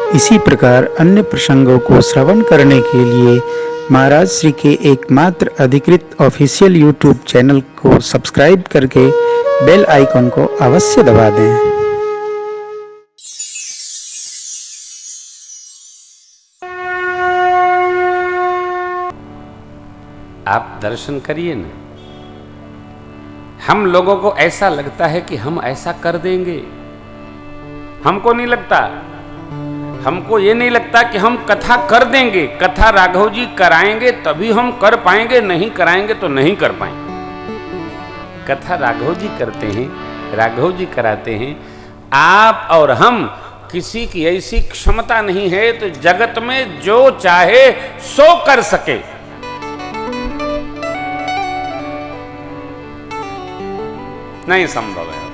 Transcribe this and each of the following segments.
इसी प्रकार अन्य प्रसंगों को श्रवण करने के लिए महाराज श्री के एकमात्र अधिकृत ऑफिशियल यूट्यूब चैनल को सब्सक्राइब करके बेल आइकन को अवश्य दबा दें। आप दर्शन करिए ना। हम लोगों को ऐसा लगता है कि हम ऐसा कर देंगे, हमको नहीं लगता। हमको ये नहीं लगता कि हम कथा कर देंगे। कथा राघव जी कराएंगे तभी हम कर पाएंगे, नहीं कराएंगे तो नहीं कर पाएंगे। कथा राघव जी करते हैं, राघव जी कराते हैं। आप और हम किसी की ऐसी क्षमता नहीं है तो जगत में जो चाहे सो कर सके। नहीं संभव है।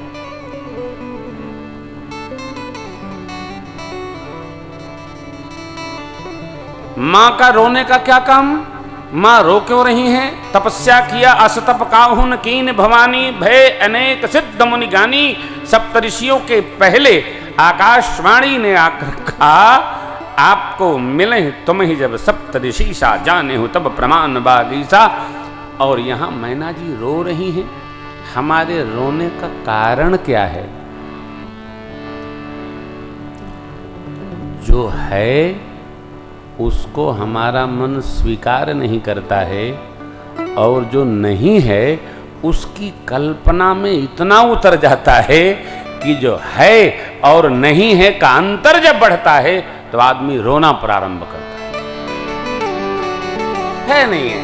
मां का रोने का क्या काम? मां रो क्यों रही हैं? तपस्या किया असतप काहुन कीन भवानी, भय अनेक सिद्ध मुनि गानी। सप्तऋषियों के पहले आकाशवाणी ने आकर कहा, आपको मिले तुम ही जब सप्तऋषि सा, जाने हो तब प्रमाण बागीसा। और यहां मैना जी रो रही हैं। हमारे रोने का कारण क्या है? जो है उसको हमारा मन स्वीकार नहीं करता है, और जो नहीं है उसकी कल्पना में इतना उतर जाता है कि जो है और नहीं है का अंतर जब बढ़ता है तो आदमी रोना प्रारंभ करता है नहीं है।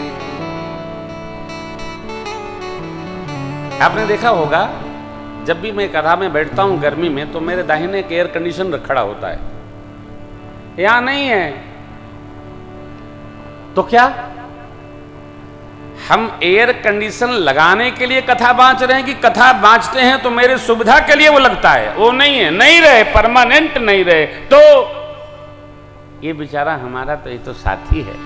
आपने देखा होगा, जब भी मैं कथा में बैठता हूं गर्मी में तो मेरे दाहिने एक एयर कंडीशन खड़ा होता है, यहां नहीं है। तो क्या हम एयर कंडीशन लगाने के लिए कथा बांच रहे हैं कि कथा बांचते हैं तो मेरे सुविधा के लिए वो लगता है? वो नहीं है, नहीं रहे, परमानेंट नहीं रहे। तो ये बेचारा हमारा तो ये तो साथी है,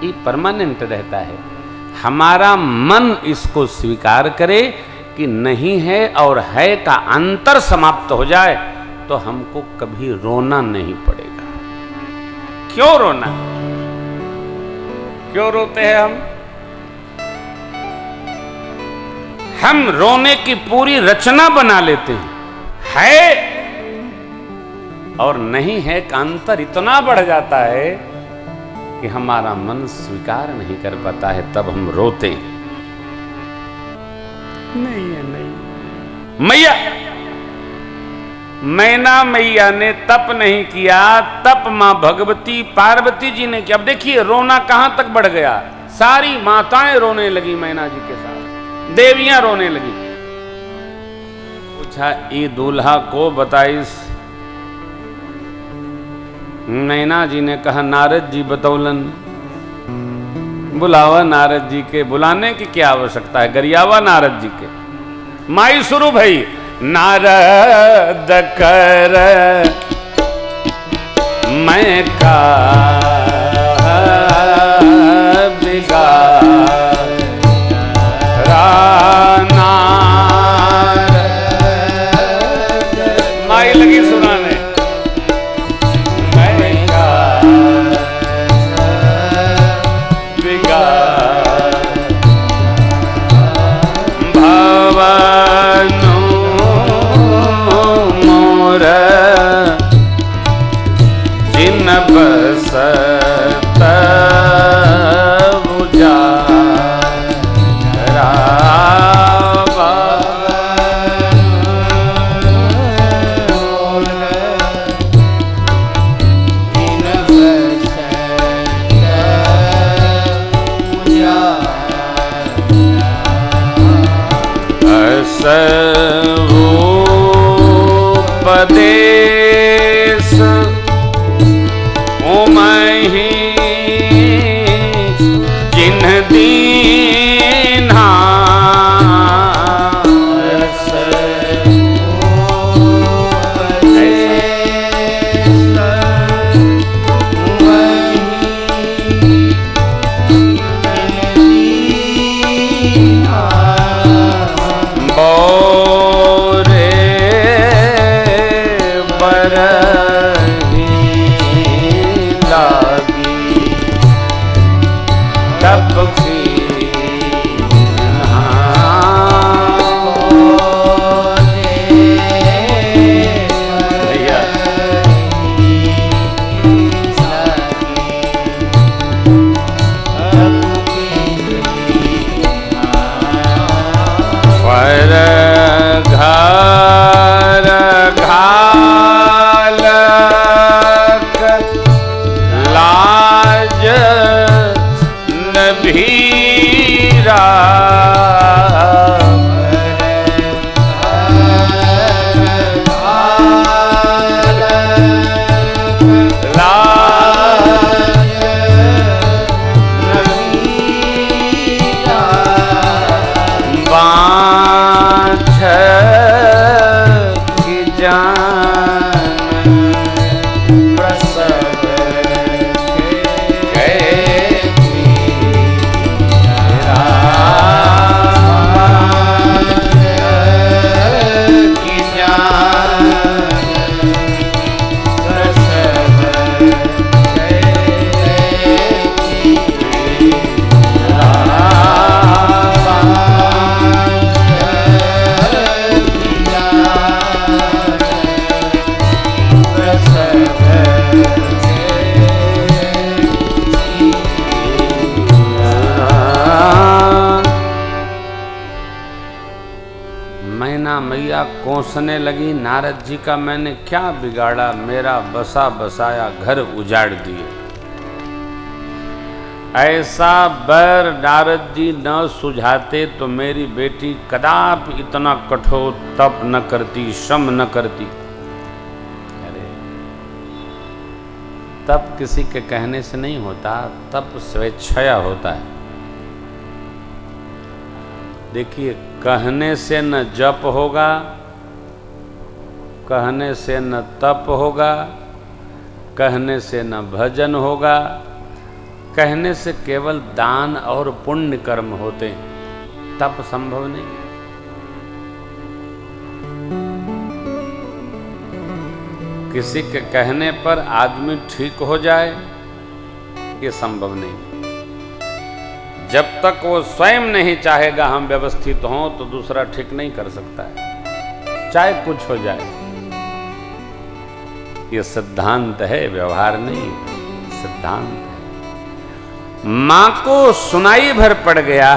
ये परमानेंट रहता है। हमारा मन इसको स्वीकार करे कि नहीं है और है का अंतर समाप्त हो जाए तो हमको कभी रोना नहीं पड़ेगा। क्यों रोना? क्यों रोते हैं हम रोने की पूरी रचना बना लेते हैं। है और नहीं है का अंतर इतना बढ़ जाता है कि हमारा मन स्वीकार नहीं कर पाता है, तब हम रोते हैं। नहीं है, नहीं। मैया, मैना मैया ने तप नहीं किया, तप मां भगवती पार्वती जी ने किया। अब देखिए रोना कहां तक बढ़ गया। सारी माताएं रोने लगी मैना जी के साथ, देवियां रोने लगी। पूछा, ये दूल्हा को बताइस? मैना जी ने कहा, नारद जी बतौलन। बुलावा नारद जी के। बुलाने की क्या आवश्यकता है, गरियावा नारद जी के। माई शुरू भई, नारद कर मैं का बिगारा, माई लगी सुनाने। मैं का बिगारा भवनो मोर जिन बसत उपदेश उमहि जिन दीन्हा बोरे बर दिया, कोसने लगी, नारद जी का मैंने क्या बिगाड़ा, मेरा बसा बसाया घर उजाड़ दिए। ऐसा बैर नारद जी न सुझाते तो मेरी बेटी कदापि इतना कठोर तप न करती, श्रम न करती। अरे तप किसी के कहने से नहीं होता, तप स्वेच्छया होता है। देखिए, कहने से न जप होगा, कहने से न तप होगा, कहने से न भजन होगा, कहने से केवल दान और पुण्य कर्म होते हैं, तप संभव नहीं। किसी के कहने पर आदमी ठीक हो जाए, ये संभव नहीं। जब तक वो स्वयं नहीं चाहेगा हम व्यवस्थित हों तो दूसरा ठीक नहीं कर सकता है, चाहे कुछ हो जाए। ये सिद्धांत है, व्यवहार नहीं, सिद्धांत है। मां को सुनाई भर पड़ गया,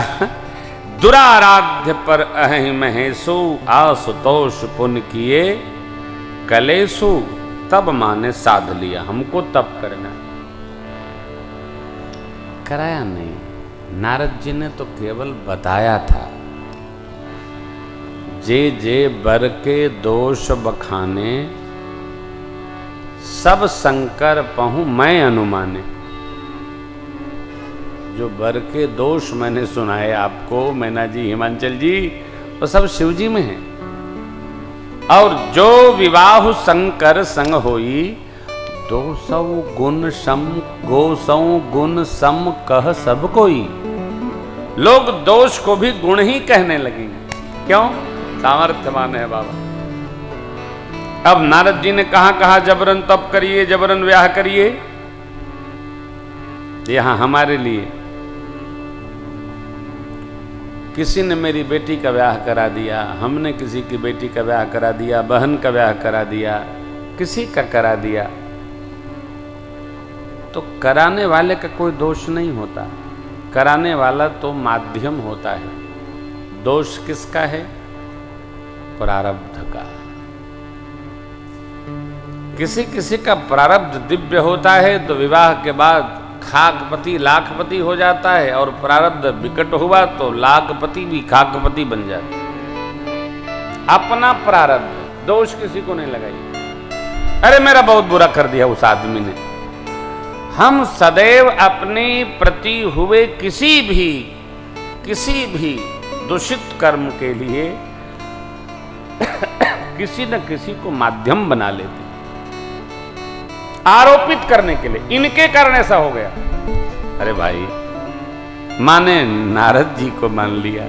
दुराराध्य पर अहि महेशु, आशुतोष पुन किए कलेसु। तब मां ने साध लिया, हमको तप करना। कराया नहीं, नारद जी ने तो केवल बताया था। जे जे बर के दोष बखाने, सब शंकर पहूं मैं अनुमाने। जो बर के दोष मैंने सुनाए आपको, मैना जी, हिमांचल जी, वो सब शिव जी में है। और जो विवाह शंकर संग होई, 200 गुण सम, 200 गुण सम कह सब कोई। लोग दोष को भी गुण ही कहने लगेंगे। क्यों? सामर्थ्यवान है बाबा। अब नारद जी ने कहा जबरन तप करिए, जबरन ब्याह करिए। यहां हमारे लिए किसी ने मेरी बेटी का ब्याह करा दिया, हमने किसी की बेटी का ब्याह करा दिया, बहन का ब्याह करा दिया, किसी का करा दिया, तो कराने वाले का कोई दोष नहीं होता। कराने वाला तो माध्यम होता है। दोष किसका है? प्रारब्ध का। किसी किसी का प्रारब्ध दिव्य होता है तो विवाह के बाद खाकपति लाखपति हो जाता है, और प्रारब्ध विकट हुआ तो लाखपति भी खाकपति बन जाता है। अपना प्रारब्ध, दोष किसी को नहीं लगाइए। अरे मेरा बहुत बुरा कर दिया उस आदमी ने। हम सदैव अपने प्रति हुए किसी भी दूषित कर्म के लिए किसी न किसी को माध्यम बना लेते, आरोपित करने के लिए। इनके कारण ऐसा हो गया। अरे भाई, माने नारद जी को मान लिया,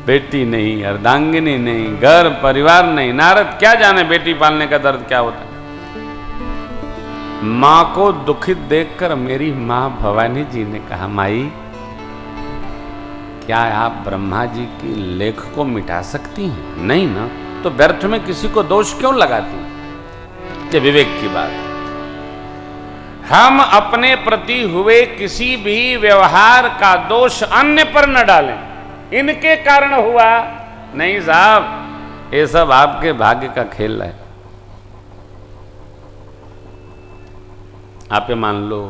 बेटी नहीं, अर्धांगिनी नहीं, घर परिवार नहीं। नारद क्या जाने बेटी पालने का दर्द क्या होता है। मां को दुखित देखकर मेरी मां भवानी जी ने कहा, माई क्या आप ब्रह्मा जी की लेख को मिटा सकती हैं? नहीं ना, तो व्यर्थ में किसी को दोष क्यों लगाती? ये विवेक की बात है। हम अपने प्रति हुए किसी भी व्यवहार का दोष अन्य पर न डालें। इनके कारण हुआ नहीं साहब, ये सब आपके भाग्य का खेल है। आप ये मान लो,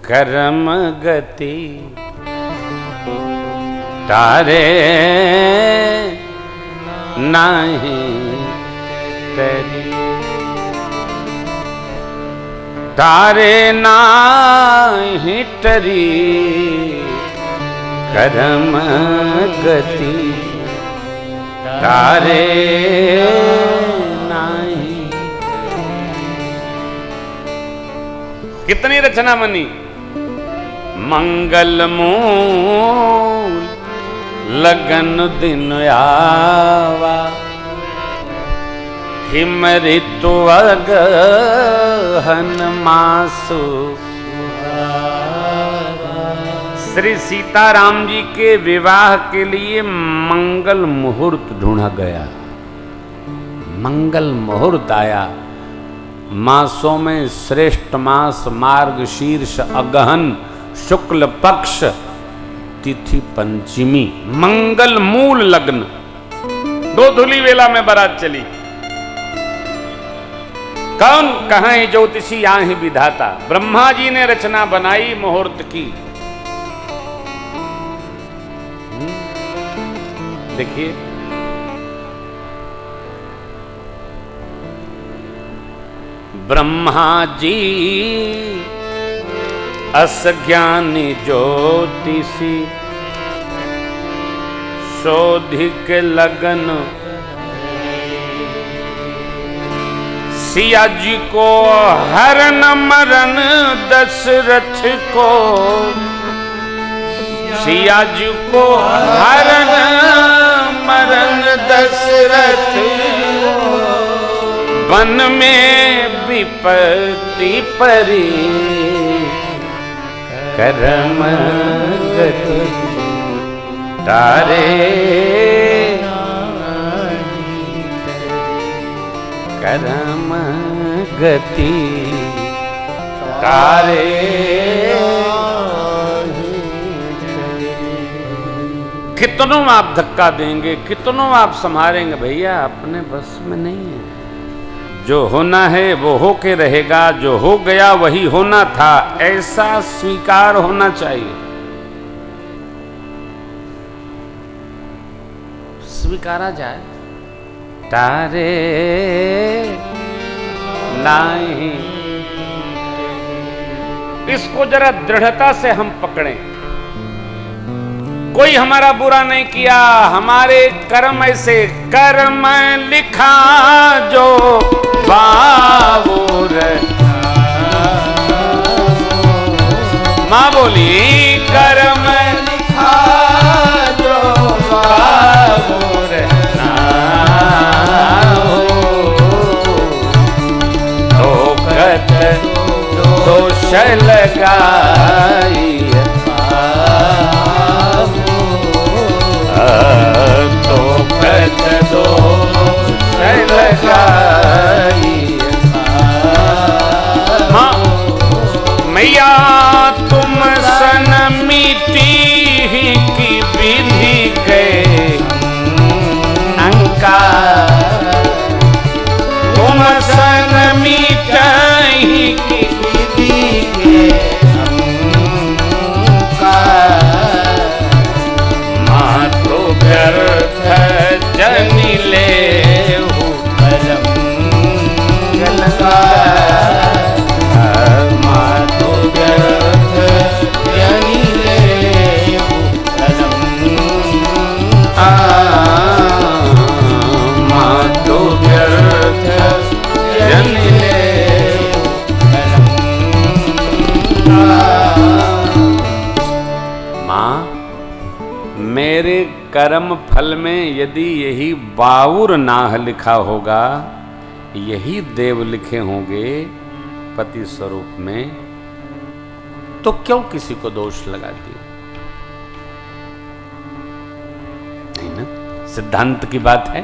कर्म गति तारे नहीं तेरी, तारे नाही तरी कर्म गति, तारे नाही। कितनी रचना बनी। मंगल मूल लगन दिन आवा, हिम ऋतु अगहन मासु। श्री सीताराम जी के विवाह के लिए मंगल मुहूर्त ढूंढा गया। मंगल मुहूर्त आया। मासों में श्रेष्ठ मास मार्गशीर्ष अगहन शुक्ल पक्ष तिथि पंचमी, मंगल मूल लग्न, गोधूली वेला में बारात चली। कौन कहाँ ज्योतिषी यहाँ ही विधाता, ब्रह्मा जी ने रचना बनाई मुहूर्त की। देखिए ब्रह्मा जी असज्ञानी ज्योतिषी, शोधिक लगन सिया जी को हरण मरण दशरथ को, सिया जी को हरण मरण दशरथ, वन में विपत्ति परी करम गति तारे, करम गति तारे। कितनों आप धक्का देंगे, कितनों आप संभालेंगे, भैया अपने बस में नहीं है। जो होना है वो होके रहेगा, जो हो गया वही होना था, ऐसा स्वीकार होना चाहिए। स्वीकारा जाए। तारे नहीं, इसको जरा दृढ़ता से हम पकड़ें। कोई हमारा बुरा नहीं किया, हमारे कर्म ऐसे, कर्म लिखा जो बाबूर, माँ बोली कर्म लिखा जो बाबूर ना हो, ठोकत दोष लगाई दोष लगाई। माँ मैया तुम सन मिट्टी की विधि के अंका, तुम सन मिट्टी की विधि के अंका, माँ तो व्यर्थ जनी ले परम गलका, माँ तो व्यर्थ जनी ले परम, माँ तो व्यर्थ जनी ले परम। माँ मेरे कर्म फल में यदि यही बाउर नाह लिखा होगा, यही देव लिखे होंगे पति स्वरूप में, तो क्यों किसी को दोष लगाती? नहीं ना, सिद्धांत की बात है।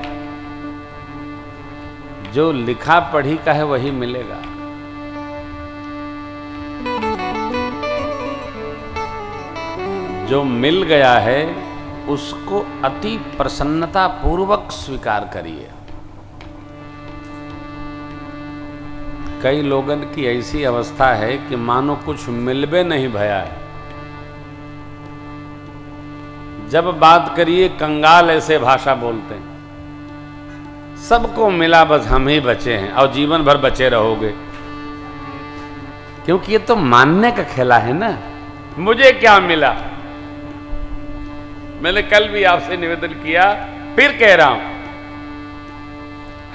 जो लिखा पढ़ी का है वही मिलेगा। जो मिल गया है उसको अति प्रसन्नता पूर्वक स्वीकार करिए। कई लोगन की ऐसी अवस्था है कि मानो कुछ मिलबे नहीं भया है। जब बात करिए कंगाल ऐसे भाषा बोलते हैं, सबको मिला बस हम ही बचे हैं और जीवन भर बचे रहोगे। क्योंकि ये तो मानने का खेला है ना, मुझे क्या मिला। मैंने कल भी आपसे निवेदन किया, फिर कह रहा हूं,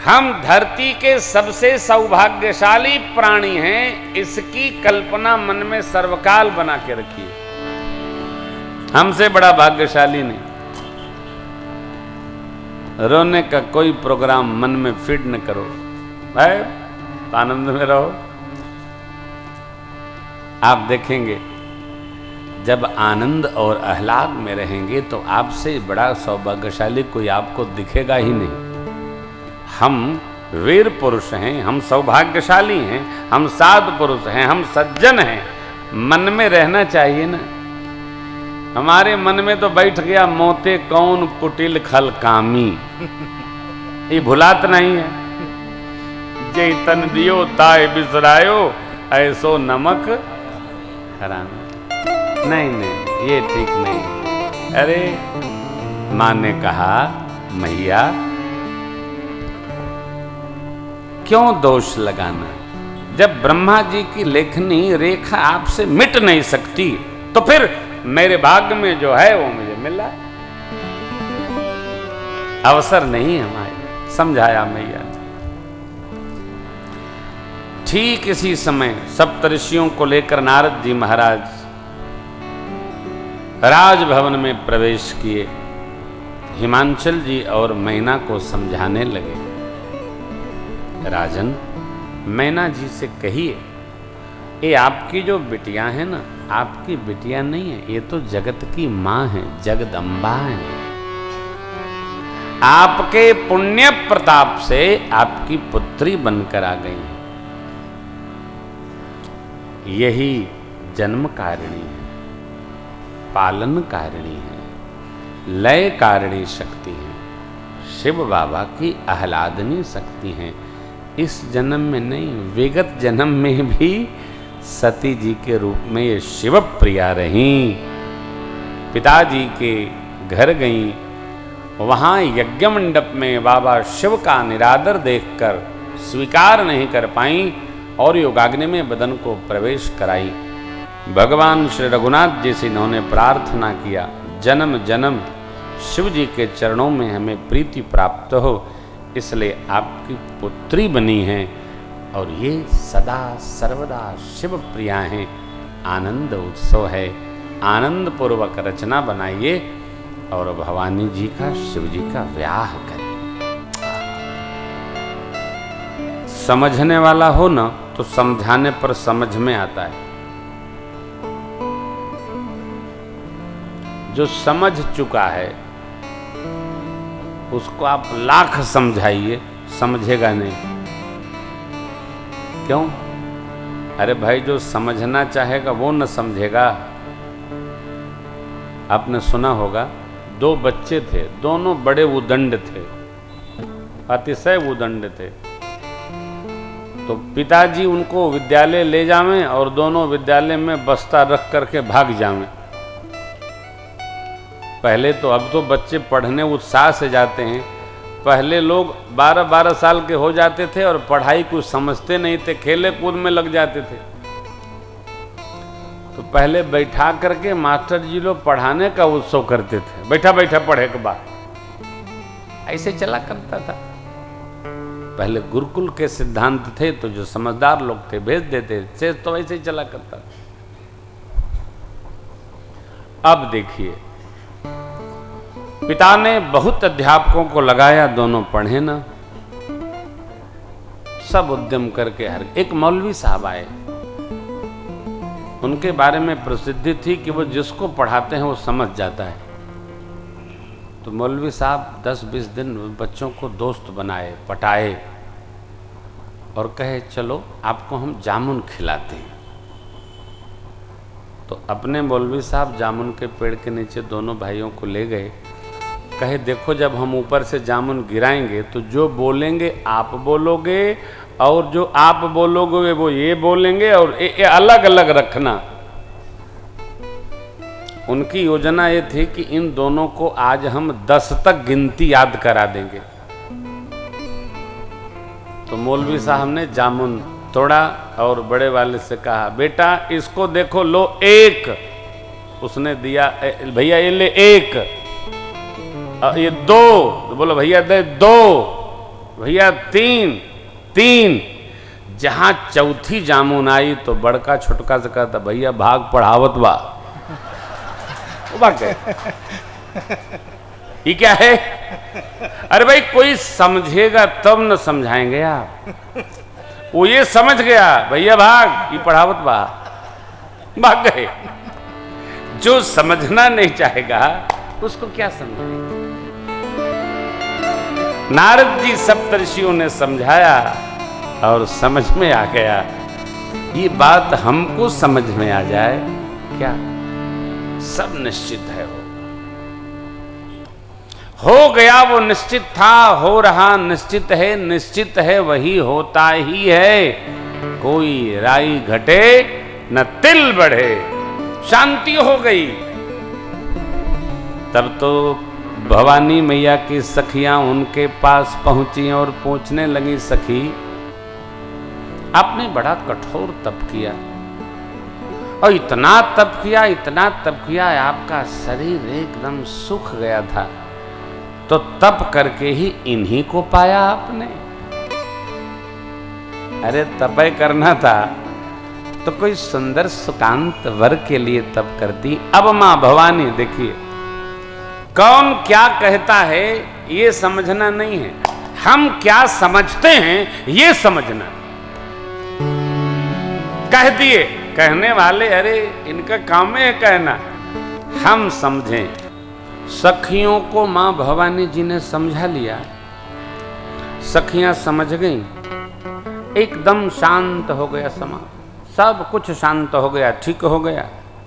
हम धरती के सबसे सौभाग्यशाली प्राणी हैं, इसकी कल्पना मन में सर्वकाल बना के रखिए। हमसे बड़ा भाग्यशाली नहीं। रोने का कोई प्रोग्राम मन में फिट न करो, है आनंद में रहो। आप देखेंगे जब आनंद और आह्लाद में रहेंगे तो आपसे बड़ा सौभाग्यशाली कोई आपको दिखेगा ही नहीं। हम वीर पुरुष हैं, हम सौभाग्यशाली हैं, हम साध पुरुष हैं, हम सज्जन हैं, मन में रहना चाहिए ना। हमारे मन में तो बैठ गया मोते कौन कुटिल खल कामी, ये भुलात नहीं है। जे तन दियो ताय बिसरायो, ऐसो नमक खराना। नहीं नहीं, ये ठीक नहीं। अरे मां ने कहा मैया क्यों दोष लगाना, जब ब्रह्मा जी की लेखनी रेखा आपसे मिट नहीं सकती तो फिर मेरे भाग्य में जो है वो मुझे मिला, अवसर नहीं हमारे, समझाया मैया ने। ठीक इसी समय सप्तऋषियों को लेकर नारद जी महाराज राजभवन में प्रवेश किए। हिमांचल जी और मैना को समझाने लगे, राजन मैना जी से कहिए ये आपकी जो बिटियां हैं ना, आपकी बिटियां नहीं है, ये तो जगत की मां है, जगदम्बा है। आपके पुण्य प्रताप से आपकी पुत्री बनकर आ गई है। यही जन्म कारिणी है, पालन कारिणी है, लय कारिणी शक्ति है, शिव बाबा की आह्लादनी शक्ति है। इस जन्म में नहीं, विगत जन्म में भी सती जी के रूप में ये शिव प्रिया रही। पिताजी के घर गईं, वहाँ यज्ञ मंडप में बाबा शिव का निरादर देखकर स्वीकार नहीं कर पाई और योगाग्नि में बदन को प्रवेश कराई। भगवान श्री रघुनाथ जी से इन्होंने प्रार्थना किया, जन्म जन्म शिव जी के चरणों में हमें प्रीति प्राप्त हो, इसलिए आपकी पुत्री बनी है और ये सदा सर्वदा शिव प्रिया हैं। आनंद उत्सव है, आनंद पूर्वक रचना बनाइए और भवानी जी का शिव जी का व्याह करें। समझने वाला हो ना तो समझाने पर समझ में आता है, जो समझ चुका है उसको आप लाख समझाइए समझेगा नहीं। क्यों? अरे भाई जो समझना चाहेगा वो न समझेगा। आपने सुना होगा, दो बच्चे थे, दोनों बड़े उदंड थे, अतिशय उदंड थे। तो पिताजी उनको विद्यालय ले जावें और दोनों विद्यालय में बस्ता रख करके भाग जावें। पहले तो, अब तो बच्चे पढ़ने उत्साह से जाते हैं, पहले लोग 12-12 साल के हो जाते थे और पढ़ाई कुछ समझते नहीं थे, खेले कूद में लग जाते थे। तो पहले बैठा करके मास्टर जी लोग पढ़ाने का उत्सव करते थे, बैठा बैठा पढ़े के बाद, ऐसे चला करता था। पहले गुरुकुल के सिद्धांत थे, तो जो समझदार लोग थे भेज देते थे, तो ऐसे ही चला करता था। अब देखिए, पिता ने बहुत अध्यापकों को लगाया, दोनों पढ़े ना, सब उद्यम करके हर एक मौलवी साहब आए। उनके बारे में प्रसिद्धि थी कि वो जिसको पढ़ाते हैं वो समझ जाता है। तो मौलवी साहब 10-20 दिन बच्चों को दोस्त बनाए, पटाए और कहे चलो आपको हम जामुन खिलाते हैं। तो अपने मौलवी साहब जामुन के पेड़ के नीचे दोनों भाइयों को ले गए, कहे देखो जब हम ऊपर से जामुन गिराएंगे तो जो बोलेंगे आप बोलोगे और जो आप बोलोगे वो ये बोलेंगे और ये अलग अलग रखना। उनकी योजना ये थी कि इन दोनों को आज हम 10 तक गिनती याद करा देंगे। तो मौलवी साहब ने जामुन तोड़ा और बड़े वाले से कहा बेटा इसको देखो, लो 1। उसने दिया, भैया ये ले 1, ये 2, तो बोलो भैया दे 2, भैया 3। जहां चौथी जामुन आई तो बड़का छोटका से कहता भैया भाग पढ़ावत बा, वो भाग गए। ये क्या है? अरे भाई कोई समझेगा तब न समझाएंगे आप। वो ये समझ गया भैया भाग, ये पढ़ावत बा, भाग गए। जो समझना नहीं चाहेगा उसको क्या समझेगा? नारद जी सप्तऋषियों ने समझाया और समझ में आ गया। ये बात हमको समझ में आ जाए क्या? सब निश्चित है। हो गया वो निश्चित था, हो रहा निश्चित है वही होता ही है। कोई राई घटे न तिल बढ़े, शांति हो गई। तब तो भवानी मैया की सखियां उनके पास पहुंची और पूछने लगी, सखी आपने बड़ा कठोर तप किया और इतना तप किया आपका शरीर एकदम सूख गया था, तो तप करके ही इन्हीं को पाया आपने। अरे तपय करना था तो कोई सुंदर सुकांत वर के लिए तप करती। अब मां भवानी देखिए, कौन क्या कहता है ये समझना नहीं है, हम क्या समझते हैं ये समझना। कह दिए, कहने वाले अरे इनका काम है कहना, हम समझें। सखियों को मां भवानी जी ने समझा लिया, सखियां समझ गईं, एकदम शांत हो गया समाज, सब कुछ शांत हो गया, ठीक हो गया।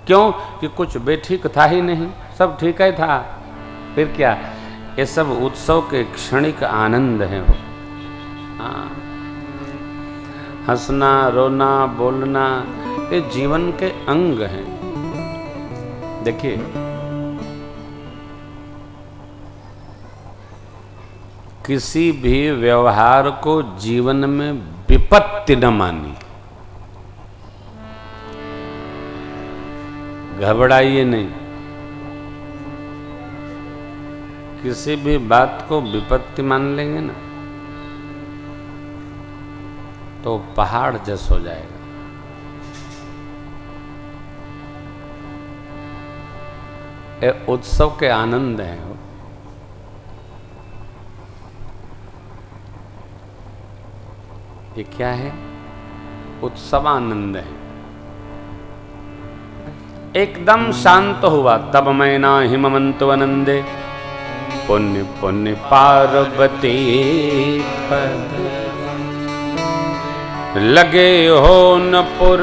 क्यों कि कुछ बेठीक था ही नहीं, सब ठीक ही था। फिर क्या, ये सब उत्सव के क्षणिक आनंद हैं। वो हंसना, रोना, बोलना ये जीवन के अंग हैं। देखिए, किसी भी व्यवहार को जीवन में विपत्ति न मानी, घबराइए नहीं। किसी भी बात को विपत्ति मान लेंगे ना तो पहाड़ जस हो जाएगा। ये उत्सव के आनंद हैं। ये क्या है? उत्सव आनंद है। एकदम शांत हुआ, तब मैना हिमवंत वनंदे, पुण्य पुण्य पार्वती पद लगे हो नपुर,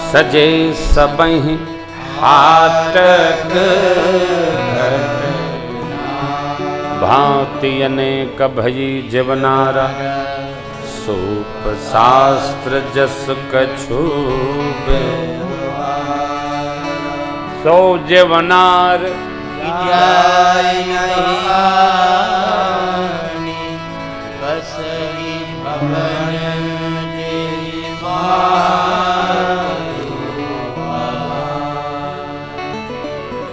सजे सबहि हाटक, भांति अनेक भई जीवनारा, सूप शास्त्र जस कछुबे, सो जीवनार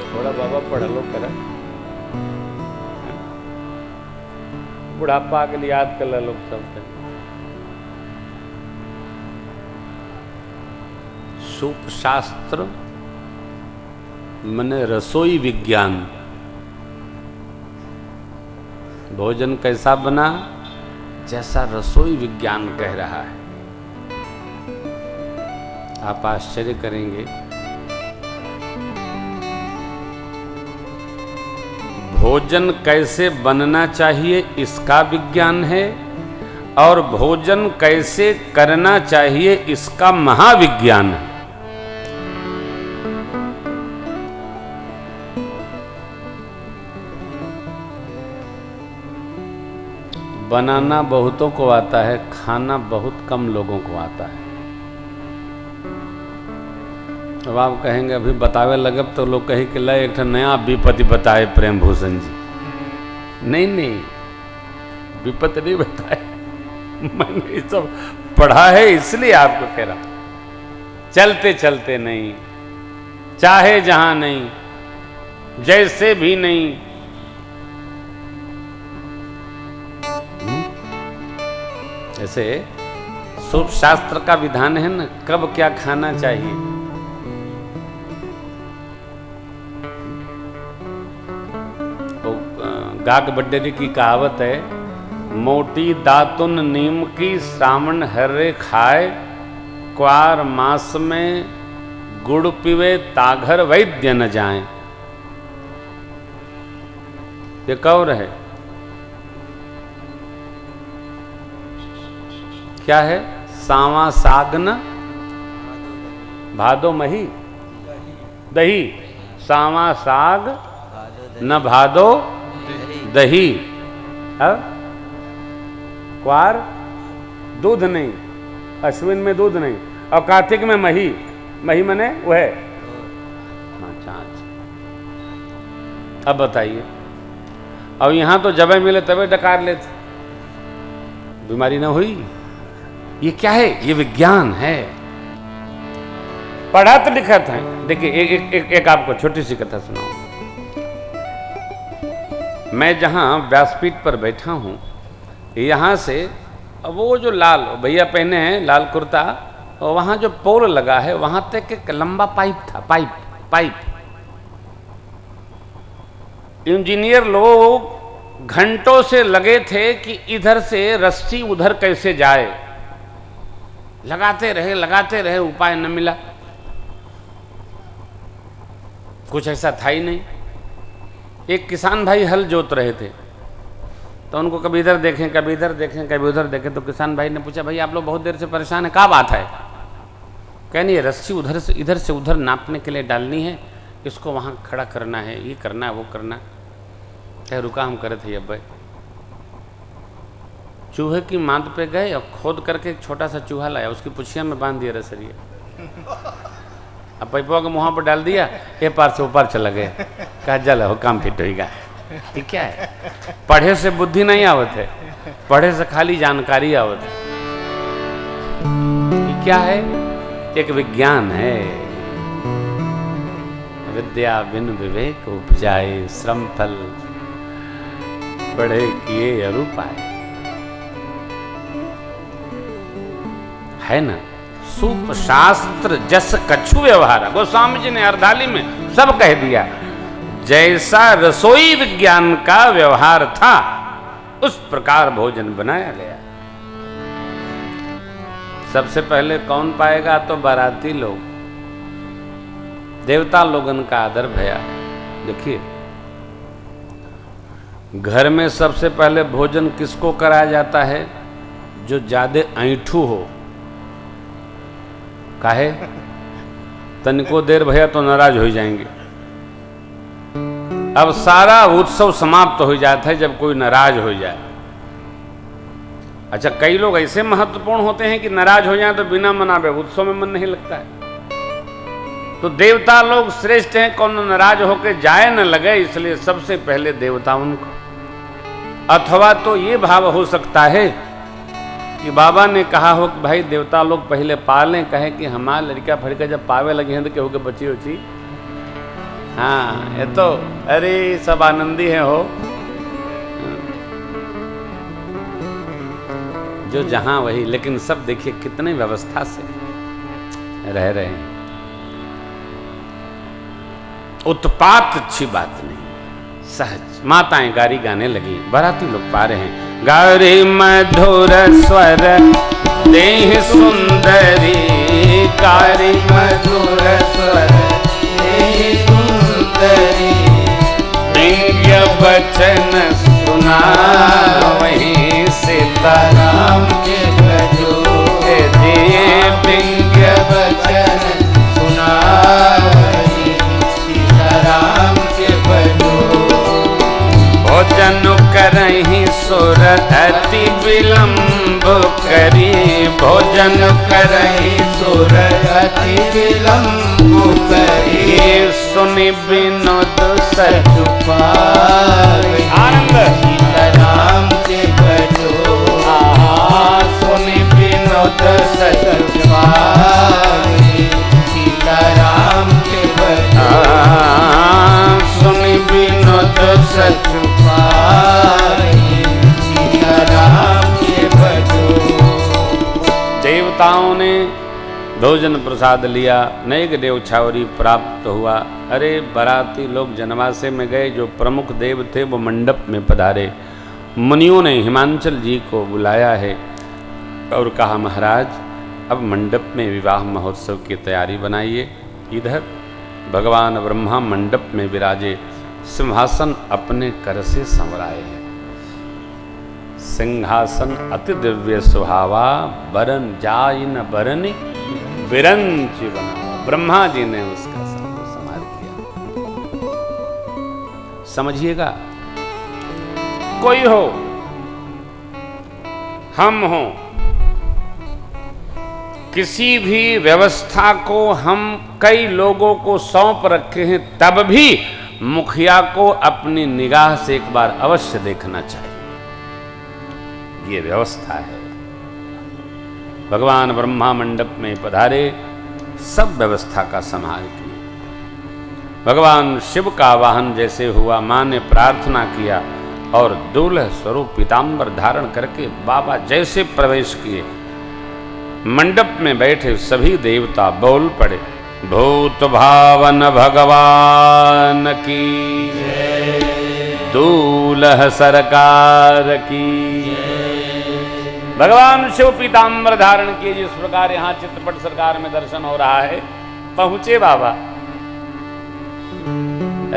थोड़ा बाबा पढ़ लो करा, बुढ़ापा के लिए याद कर लो सब। सूप शास्त्र मने रसोई विज्ञान। भोजन कैसा बना, जैसा रसोई विज्ञान कह रहा है। आप आश्चर्य करेंगे, भोजन कैसे बनना चाहिए इसका विज्ञान है, और भोजन कैसे करना चाहिए इसका महाविज्ञान है। बनाना बहुतों को आता है, खाना बहुत कम लोगों को आता है। अब आप कहेंगे अभी बतावे लगे तो लोग कहे कि ले एक नया विपत्ति बताए प्रेम भूषण जी। नहीं नहीं, विपत्ति नहीं बताए, मैंने ये सब पढ़ा है इसलिए आपको कह रहा। चलते चलते नहीं, चाहे जहां नहीं, जैसे भी नहीं, ऐसे सूप शास्त्र का विधान है ना, कब क्या खाना चाहिए। तो गाग बड्डेरी की कहावत है, मोटी दातुन नीम की श्रावण हर्रे खाए, क्वार मास में गुड़ पीवे ताघर वैद्य न जाए। ये कौर है, क्या है? सावा साग न भादो मही दही, सावा साग न भादो दही, अब क्वार दूध नहीं, अश्विन में दूध नहीं, और कार्तिक में मही, मही मने वह। अच्छा अच्छा, अब बताइए, अब यहां तो जबे मिले तबे डकार लेते, बीमारी ना हुई। ये क्या है? ये विज्ञान है, पढ़ा तो लिखा था। देखिए एक आपको छोटी सी कथा सुनाऊं। मैं जहां व्यासपीठ पर बैठा हूं, यहां से वो जो लाल भैया पहने हैं लाल कुर्ता, और वहां जो पोल लगा है वहां तक एक लंबा पाइप था, पाइप। इंजीनियर लोग घंटों से लगे थे कि इधर से रस्सी उधर कैसे जाए, लगाते रहे, उपाय न मिला। कुछ ऐसा था ही नहीं। एक किसान भाई हल जोत रहे थे, तो उनको कभी इधर देखें, कभी इधर देखें, कभी उधर देखें, तो किसान भाई ने पूछा, भाई आप लोग बहुत देर से परेशान है, क्या बात है? कह नहीं, रस्सी उधर से इधर से उधर नापने के लिए डालनी है, इसको वहाँ खड़ा करना है, ये करना है, वो करना। कह रुका, हम करे थे अब भाई। चूहे की मांद पे गए और खोद करके एक छोटा सा चूहा लाया, उसकी पुछिया में बांध दिया रसरिया, अब पैपवा के मुँह पर डाल दिया, ये पार से ऊपर चला गया। कहा जल हो, काम फिट होगा। ये क्या है? पढ़े से बुद्धि नहीं आवत है, पढ़े से खाली जानकारी आवत है। ये क्या है? एक विज्ञान है। विद्या बिन विवेक उपजाए, श्रम फल पढ़े किए अरूपाए, है ना? सूप शास्त्र जस कछु व्यवहार, गोस्वामी जी ने अर्धाली में सब कह दिया। जैसा रसोई विज्ञान का व्यवहार था, उस प्रकार भोजन बनाया गया। सबसे पहले कौन पाएगा? तो बाराती लोग, देवता लोगन का आदर भया। देखिए, घर में सबसे पहले भोजन किसको कराया जाता है? जो ज्यादा ऐंठू हो। काहे? तनिको देर भैया तो नाराज हो जाएंगे। अब सारा उत्सव समाप्त हो जाता है जब कोई नाराज हो जाए। अच्छा, कई लोग ऐसे महत्वपूर्ण होते हैं कि नाराज हो जाए तो बिना मनावे उत्सव में मन नहीं लगता है। तो देवता लोग श्रेष्ठ हैं, कौन नाराज होकर जाए न लगे, इसलिए सबसे पहले देवता उनको। अथवा तो ये भाव हो सकता है कि बाबा ने कहा हो कि भाई देवता लोग पहले पालें, कहे कि हमारा लड़का फड़का जब पावे लगे हैं तो क्या होकर बची उची। हाँ, ये तो अरे सब आनंदी है हो, जो जहां वही। लेकिन सब देखिए कितने व्यवस्था से रह रहे हैं। उत्पात अच्छी बात नहीं, सहज। माताएं गारी गाने लगी, बाराती लोग पा रहे हैं। गारी मधुर स्वर देह सुंदरी, गारी मधुर स्वर देह सुंदरी, दिव्य वचन सुना वहीं सीताराम के भजो। दिव्य वचन सुना वहीं सीताराम के भजो। भोजन करहि सुर अति विलंब करी, भोजन करहि सुर अति विलंब करी, सुनि विनोद सचु पावहि। आनंद सीताराम के भजो, सुनि विनोद सचु पावहि, सीताराम के भजो, सुनि विनोद सचु पावहि, सीताराम के भजो। देवताओं ने भोजन प्रसाद लिया, नेक देव छावरी प्राप्त हुआ। अरे बाराती लोग जनवासे में गए, जो प्रमुख देव थे वो मंडप में पधारे। मुनियों ने हिमांचल जी को बुलाया है और कहा, महाराज अब मंडप में विवाह महोत्सव की तैयारी बनाइए। इधर भगवान ब्रह्मा मंडप में विराजे, सिंहासन अपने कर से संवराए हैं। सिंहासन अति दिव्य सुहावा, बरन जाय न बरन बिरंच बनावा। ब्रह्मा जी ने उसका संहार किया। समझिएगा, कोई हो, हम हो, किसी भी व्यवस्था को हम कई लोगों को सौंप रखे हैं, तब भी मुखिया को अपनी निगाह से एक बार अवश्य देखना चाहिए। ये व्यवस्था है। भगवान ब्रह्मा मंडप में पधारे, सब व्यवस्था का संहार किया। भगवान शिव का वाहन जैसे हुआ, मां ने प्रार्थना किया और दूल्ह स्वरूप पीतांबर धारण करके बाबा जैसे प्रवेश किए, मंडप में बैठे सभी देवता बोल पड़े, भूत भावन भगवान की, दूल्ह सरकार की। भगवान शिव पीतांबर धारण किए, जिस प्रकार यहां चित्रपट सरकार में दर्शन हो रहा है। पहुंचे बाबा,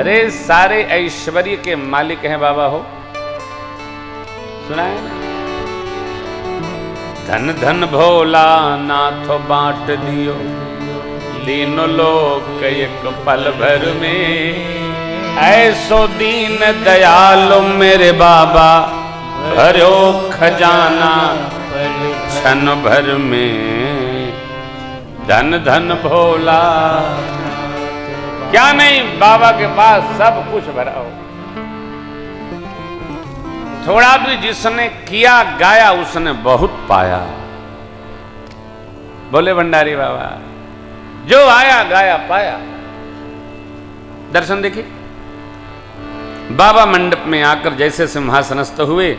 अरे सारे ऐश्वर्य के मालिक हैं बाबा हो, सुना है ना? धन धन भोला नाथ बांट दियो, लीनो लोक एक पल भर में, ऐसो दीन दयालु मेरे बाबा, भरो खजाना क्षण भर में। धन धन भोला, क्या नहीं बाबा के पास सब कुछ भरा हो। थोड़ा भी जिसने किया गाया उसने बहुत पाया। बोले भंडारी बाबा, जो आया गाया पाया। दर्शन देखिए, बाबा मंडप में आकर जैसे सिंहासनस्थ हुए,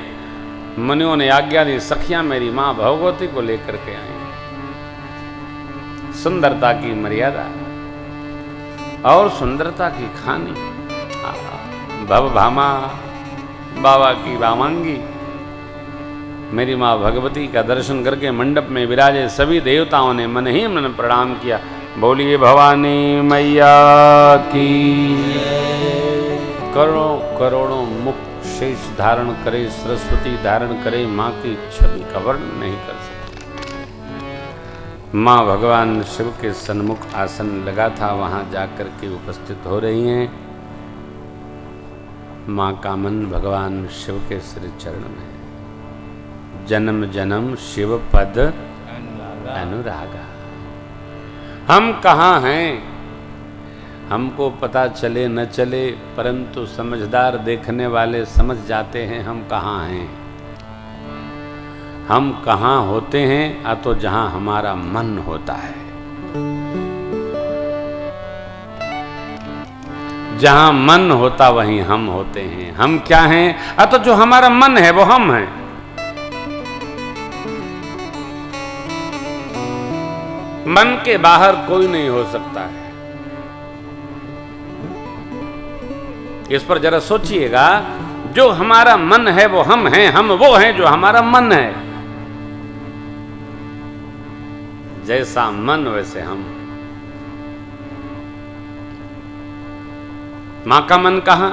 मुनियों ने आज्ञा दी, सखियां मेरी मां भगवती को लेकर के आई। सुंदरता की मर्यादा और सुंदरता की खानी, भव भामा बाबा की वामांगी। मेरी मां भगवती का दर्शन करके मंडप में विराजे सभी देवताओं ने मन ही मन प्रणाम किया। बोलिए भवानी मैया की। करोड़ों करोड़ों मुख शेष धारण करे, सरस्वती धारण करे, मां की छवि का वर्णन नहीं कर सकते। मां भगवान शिव के सन्मुख आसन लगा था, वहां जाकर के उपस्थित हो रही हैं। मां का मन भगवान शिव के श्री चरण में। जन्म जन्म शिव पद अनुरागा। हम कहाँ हैं, हमको पता चले न चले, परंतु समझदार देखने वाले समझ जाते हैं हम कहाँ हैं। हम कहाँ होते हैं, तो जहाँ हमारा मन होता है। जहां मन होता वहीं हम होते हैं। हम क्या हैं, तो जो हमारा मन है वो हम हैं। मन के बाहर कोई नहीं हो सकता है। इस पर जरा सोचिएगा, जो हमारा मन है वो हम हैं, हम वो हैं जो हमारा मन है। जैसा मन वैसे हम। मां का मन कहां,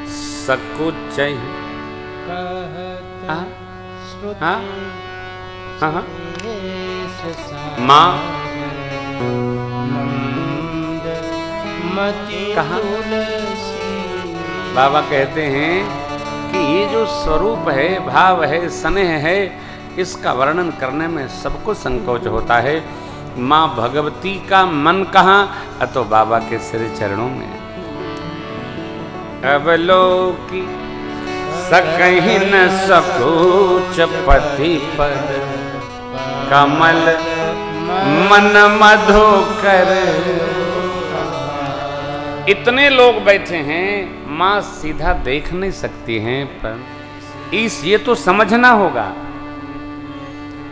सकुच मां कहां। बाबा कहते हैं कि ये जो स्वरूप है, भाव है, स्नेह है, इसका वर्णन करने में सबको संकोच होता है। मां भगवती का मन कहां, तो बाबा के श्री चरणों में। अवलोकी सकहि न सकूच पति पद, कमल मन मधुकर। इतने लोग बैठे हैं, मां सीधा देख नहीं सकती हैं, पर ये तो समझना होगा।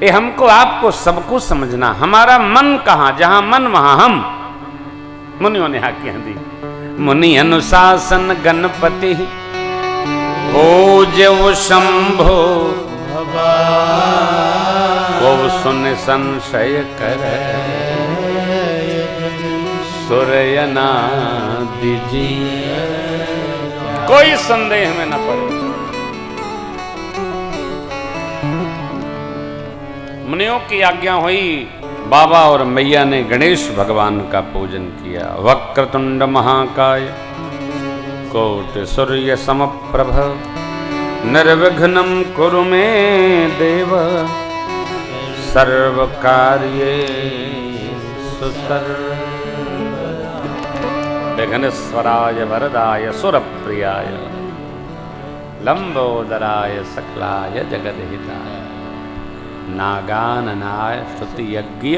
ये हमको आपको सबको समझना। हमारा मन कहां, जहां मन वहां हम। मुनियों ने आज्ञा दी, मुनि अनुशासन गणपति ओ जव शंभो, को सुन संशय कर सूर्यना दीजी। कोई संदेह में न पड़े। मुनियों की आज्ञा हुई, बाबा और मैया ने गणेश भगवान का पूजन किया। वक्रतुंड महाकाय कोटि सूर्य समप्रभ निर्विघ्नं कुरु मे देव सर्व कार्येषु विघ्नेश्वराय वरदाय सुरप्रियाय लंबोदराय सकलाय जगदहिताय नागाननाय स्तुति यज्ञ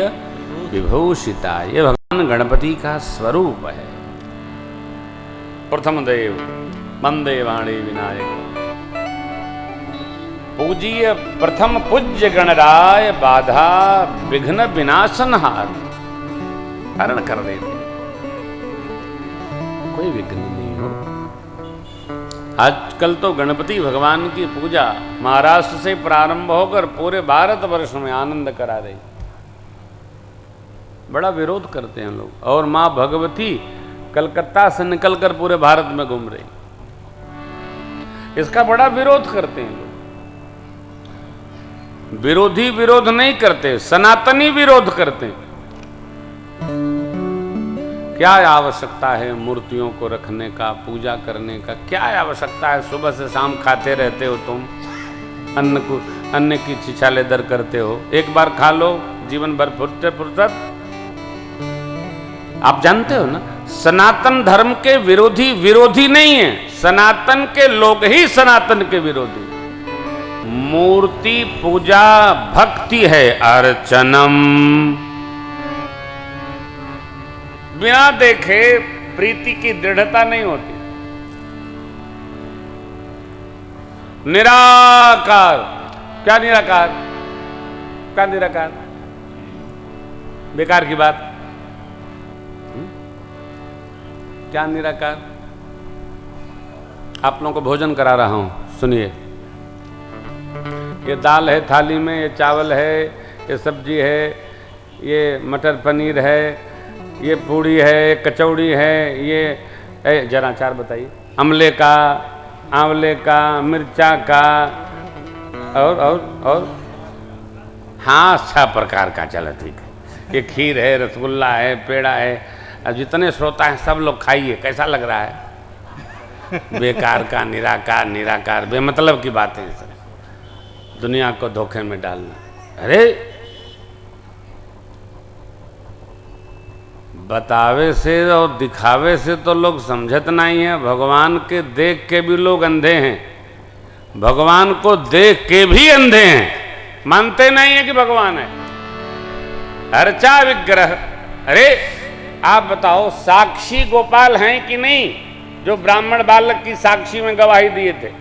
विभूषिताय। ये भगवान गणपति का स्वरूप है। प्रथम देव वंदे वाणी विनायक पूज्य प्रथम पूज्य गणराय बाधा विघ्न विनाशनहार, हरण कर देते, कोई विघ्न नहीं हो। आजकल तो गणपति भगवान की पूजा महाराष्ट्र से प्रारंभ होकर पूरे भारतवर्ष में आनंद करा रही। बड़ा विरोध करते हैं लोग, और मां भगवती कलकत्ता से निकलकर पूरे भारत में घूम रही, इसका बड़ा विरोध करते हैं लोग। विरोधी विरोध नहीं करते, सनातनी विरोध करते हैं। क्या आवश्यकता है मूर्तियों को रखने का, पूजा करने का? क्या आवश्यकता है? सुबह से शाम खाते रहते हो तुम, अन्न की छिछाले दर करते हो। एक बार खा लो, जीवन भर फुर्सत। आप जानते हो ना, सनातन धर्म के विरोधी विरोधी नहीं है, सनातन के लोग ही सनातन के विरोधी। मूर्ति पूजा भक्ति है, अर्चनम। बिना देखे प्रीति की दृढ़ता नहीं होती। निराकार, क्या निराकार? क्या निराकार? बेकार की बात। क्या निराकार? आप लोगों को भोजन करा रहा हूं, सुनिए। ये दाल है थाली में, ये चावल है, ये सब्जी है, ये मटर पनीर है, ये पूड़ी है, कचौड़ी है, ये जरा अचार बताइए, अमले का, आंवले का, मिर्चा का, और हाँ 6 प्रकार का। चलो ठीक है। ये खीर है, रसगुल्ला है, पेड़ा है। अब जितने श्रोता हैं सब लोग खाइए। कैसा लग रहा है? बेकार का, निराकार, निराकार, बेमतलब की बातें हैं सर, दुनिया को धोखे में डालना। अरे बतावे से और दिखावे से तो लोग समझत नहीं है। भगवान के देख के भी लोग अंधे हैं, भगवान को देख के भी अंधे हैं, मानते नहीं है कि भगवान है। अर्चा विग्रह। अरे आप बताओ, साक्षी गोपाल हैं कि नहीं, जो ब्राह्मण बालक की साक्षी में गवाही दिए थे,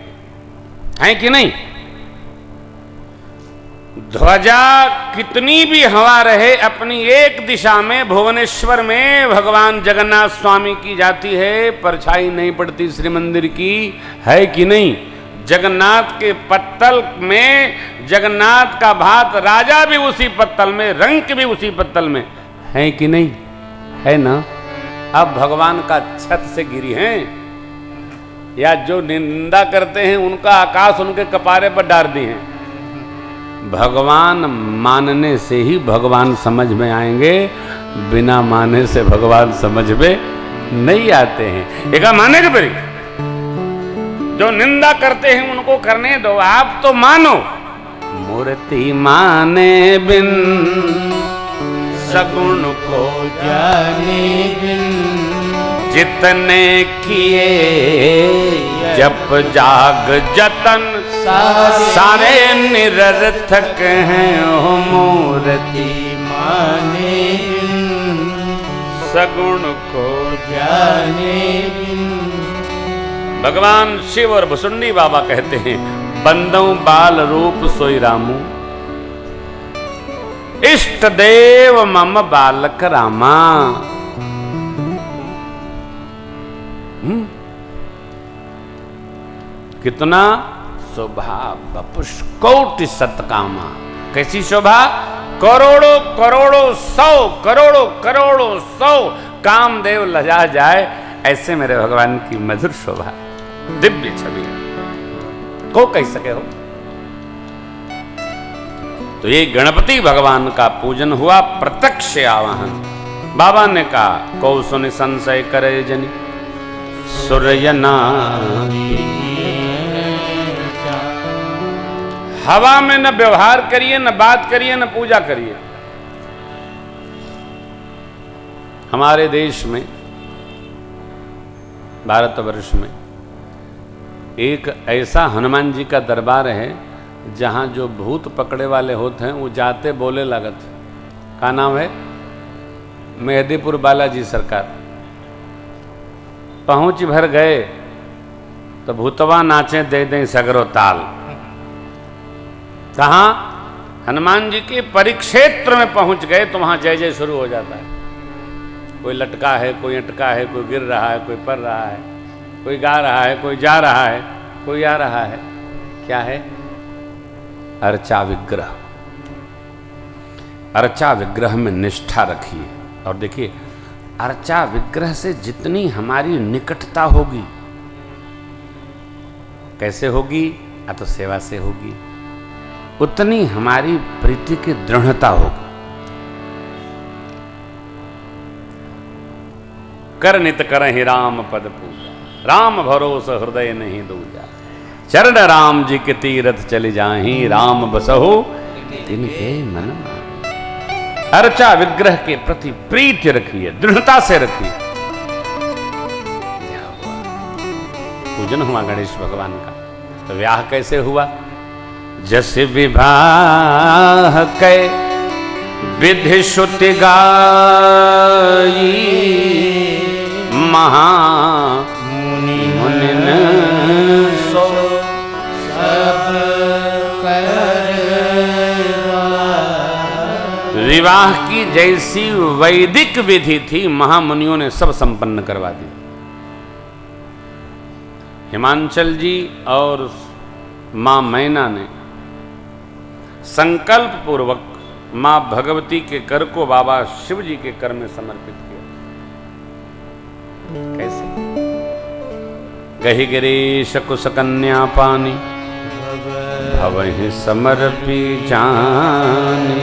हैं कि नहीं? ध्वजा कितनी भी हवा रहे, अपनी एक दिशा में भुवनेश्वर में भगवान जगन्नाथ स्वामी की जाती है, परछाई नहीं पड़ती श्री मंदिर की, है कि नहीं? जगन्नाथ के पत्तल में जगन्नाथ का भात, राजा भी उसी पत्तल में, रंक भी उसी पत्तल में, है कि नहीं? है ना? अब भगवान का छत से गिरी हैं, या जो निंदा करते हैं उनका आकाश उनके कपारे पर डाल दिए हैं। भगवान मानने से ही भगवान समझ में आएंगे, बिना माने से भगवान समझ में नहीं आते हैं। एक माने के परी, जो निंदा करते हैं उनको करने दो, आप तो मानो। मूर्ति माने बिन सगुण को जाने बिन, जितने किए जप जाग जतन, सारे निरर्थक हैं। ओ मूर्ति माने बिन सगुण को जाने बिन। भगवान शिव और भुसुंडी बाबा कहते हैं, बंदों बाल रूप सोई रामू, इष्ट देव मम बालक रामा। कितना शोभा बपुष कोटि सतकामा। कैसी शोभा? करोड़ों करोड़ों सौ, करोड़ों करोड़ों सौ कामदेव लजा जाए, ऐसे मेरे भगवान की मधुर शोभा, दिव्य छवि को कह सके हो। तो ये गणपति भगवान का पूजन हुआ, प्रत्यक्ष आवाहन। बाबा ने कहा कौ सुनि संशय करे जनी सूर्यना, हवा में न व्यवहार करिए, न बात करिए, न पूजा करिए। हमारे देश में, भारतवर्ष में एक ऐसा हनुमान जी का दरबार है जहां जो भूत पकड़े वाले होते हैं वो जाते बोले लागत। का नाम है? मेहदीपुर बालाजी सरकार। पहुंच भर गए तो भूतवा नाचे दे दें सगरो ताल। कहाँ? हनुमान जी के परिक्षेत्र में पहुंच गए तो वहां जय जय शुरू हो जाता है। कोई लटका है, कोई अटका है, कोई गिर रहा है, कोई पड़ रहा है, कोई गा रहा है, कोई जा रहा है, कोई आ रहा है। क्या है? अर्चा विग्रह। अर्चा विग्रह में निष्ठा रखिए। और देखिए, अर्चा विग्रह से जितनी हमारी निकटता होगी, कैसे होगी? या तो सेवा से होगी, उतनी हमारी प्रीति की दृढ़ता होगी। कर नित करहि राम पद पूजा, राम भरोस हृदय नहीं दूजा। चरण राम जी के तीरथ चले जाहि, राम बसहु तिनके मन। अर्चा विग्रह के प्रति प्रीति रखिए, दृढ़ता से रखिए। पूजन हुआ गणेश भगवान का। तो ब्याह कैसे हुआ? जस विवाह कै विधि श्रुति गाई, महा मुनि सो सब विवाह की जैसी वैदिक विधि थी, महामुनियों ने सब संपन्न करवा दी। हिमांचल जी और मां मैना ने संकल्प पूर्वक मां भगवती के कर को बाबा शिव जी के कर में समर्पित किया। कैसे? गहि गिरीश कुश कन्या पानी, भवहि समर्पी जानी।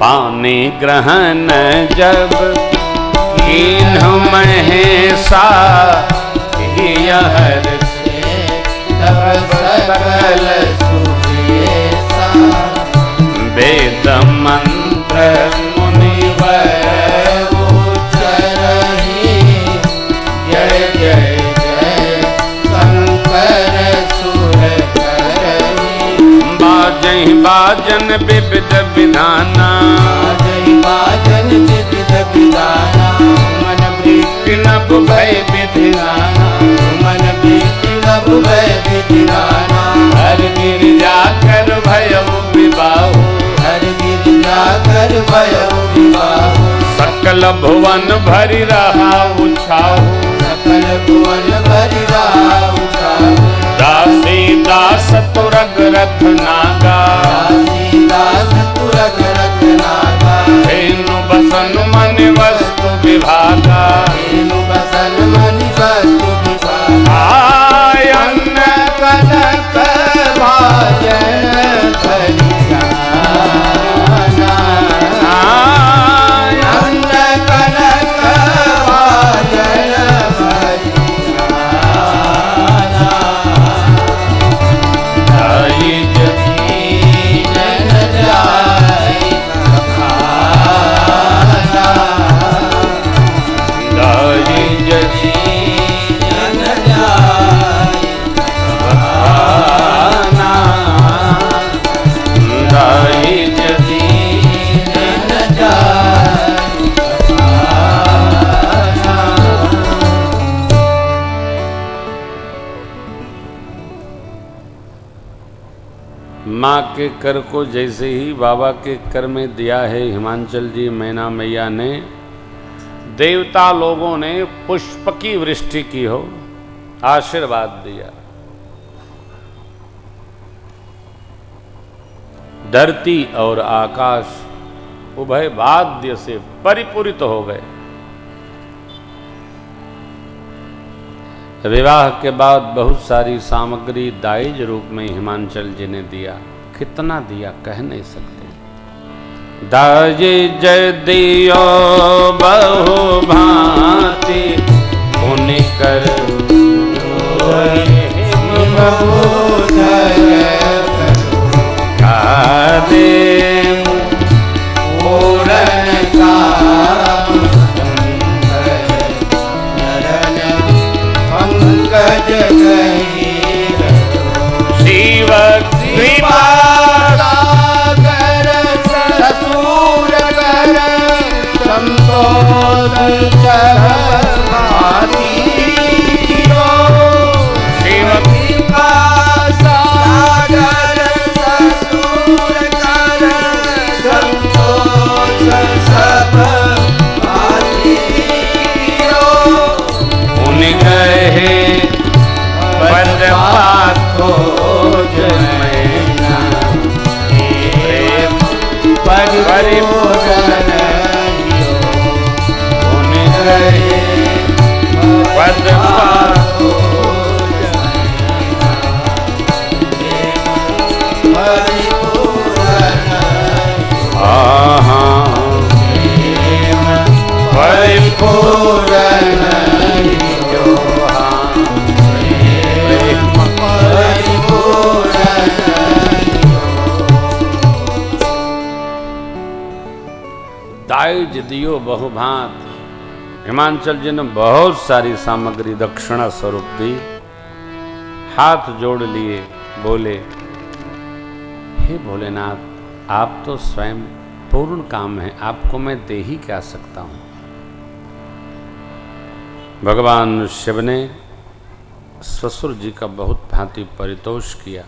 पानी ग्रहण जब कीन्ह महेशा, हर सकल सुरेशा। वेद मंत्र मुनिवर उच्चरहि, जय जय जय शंकर सुर करहि। बाजहि बाजन विविध विधाना, बाजहि बाजन विविध विधाना। मन वृत्ति नभ भय विधिनाना, मन वृत्ति नभ भय विधिनाना। हर गिरिजा कर भयउ विबाहु, हर गिरिजा कर भयउ विबाहु। सकल भुवन भरि रहा उछाहु, सकल भुवन भरि रहा उछाहु। दासी दास तुरग रथ नागा, दासी दास तुरग रथ नागा। धेनु बसन मन वस्तु विभागा, धेनु बसन मन वस्तु विभागा। अन्न कनक भाजन भरियाना, अन्न कनक भाजन भरियाना। आई जगी जन जाई खाना, आई जगी जन जाई खाना। आई जगी जन जाई खाना। माँ के कर को जैसे ही बाबा के कर में दिया है हिमांचल जी मैना मैया ने, देवता लोगों ने पुष्प की वृष्टि की हो, आशीर्वाद दिया। धरती और आकाश उभय वाद्य से परिपूरित हो गए। विवाह के बाद बहुत सारी सामग्री दाइज रूप में हिमांचल जी ने दिया। कितना दिया कह नहीं सकते। दाइज दियो बहु भांति पुनि कर शिव कृपा सागर ससुर कर संतोष शिव कृपा सागर ससुर कर संतोष सब उन गए पद पाखो जमैना प्रेम परिपूर्ण उन गए पद पाखो परिपूर्ण दाइज दियो बहुभांत। हिमांचल जी ने बहुत सारी सामग्री दक्षिणा स्वरूप दी। हाथ जोड़ लिए, बोले हे भोलेनाथ, आप तो स्वयं पूर्ण काम है, आपको मैं दे ही क्या सकता हूं। भगवान शिव ने ससुर जी का बहुत भांति परितोष किया।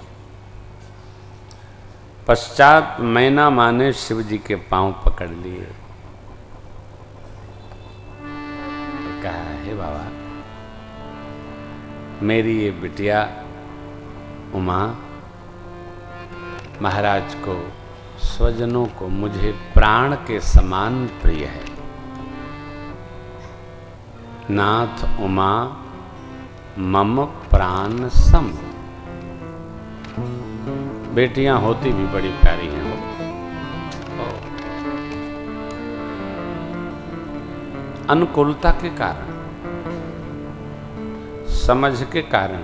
पश्चात मैना माँ ने शिव जी के पांव पकड़ लिए। कहा हे बाबा, मेरी ये बिटिया उमा महाराज को, स्वजनों को, मुझे प्राण के समान प्रिय है। नाथ उमा मम प्राण सम। बेटियां होती भी बड़ी प्यारी हैं। अनुकूलता के कारण, समझ के कारण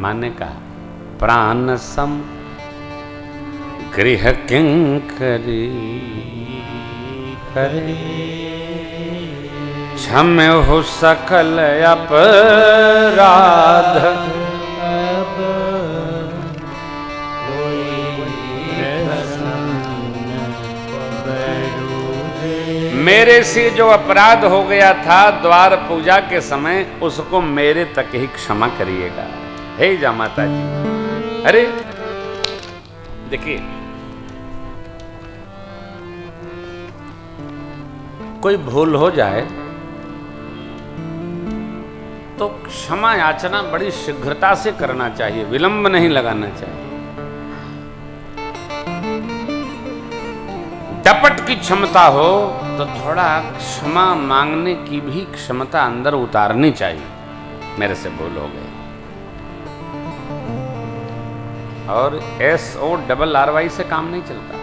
माने कहा प्राण सम गृह किंकरी करे क्षम्य हो सकल अपराध मेरे से जो अपराध हो गया था द्वार पूजा के समय, उसको मेरे तक ही क्षमा करिएगा। हे जामाता जी। अरे देखिए, कोई भूल हो जाए तो क्षमा याचना बड़ी शीघ्रता से करना चाहिए, विलंब नहीं लगाना चाहिए। डपट की क्षमता हो तो थोड़ा क्षमा मांगने की भी क्षमता अंदर उतारनी चाहिए। मेरे से भूल हो गई। और SORRY से काम नहीं चलता।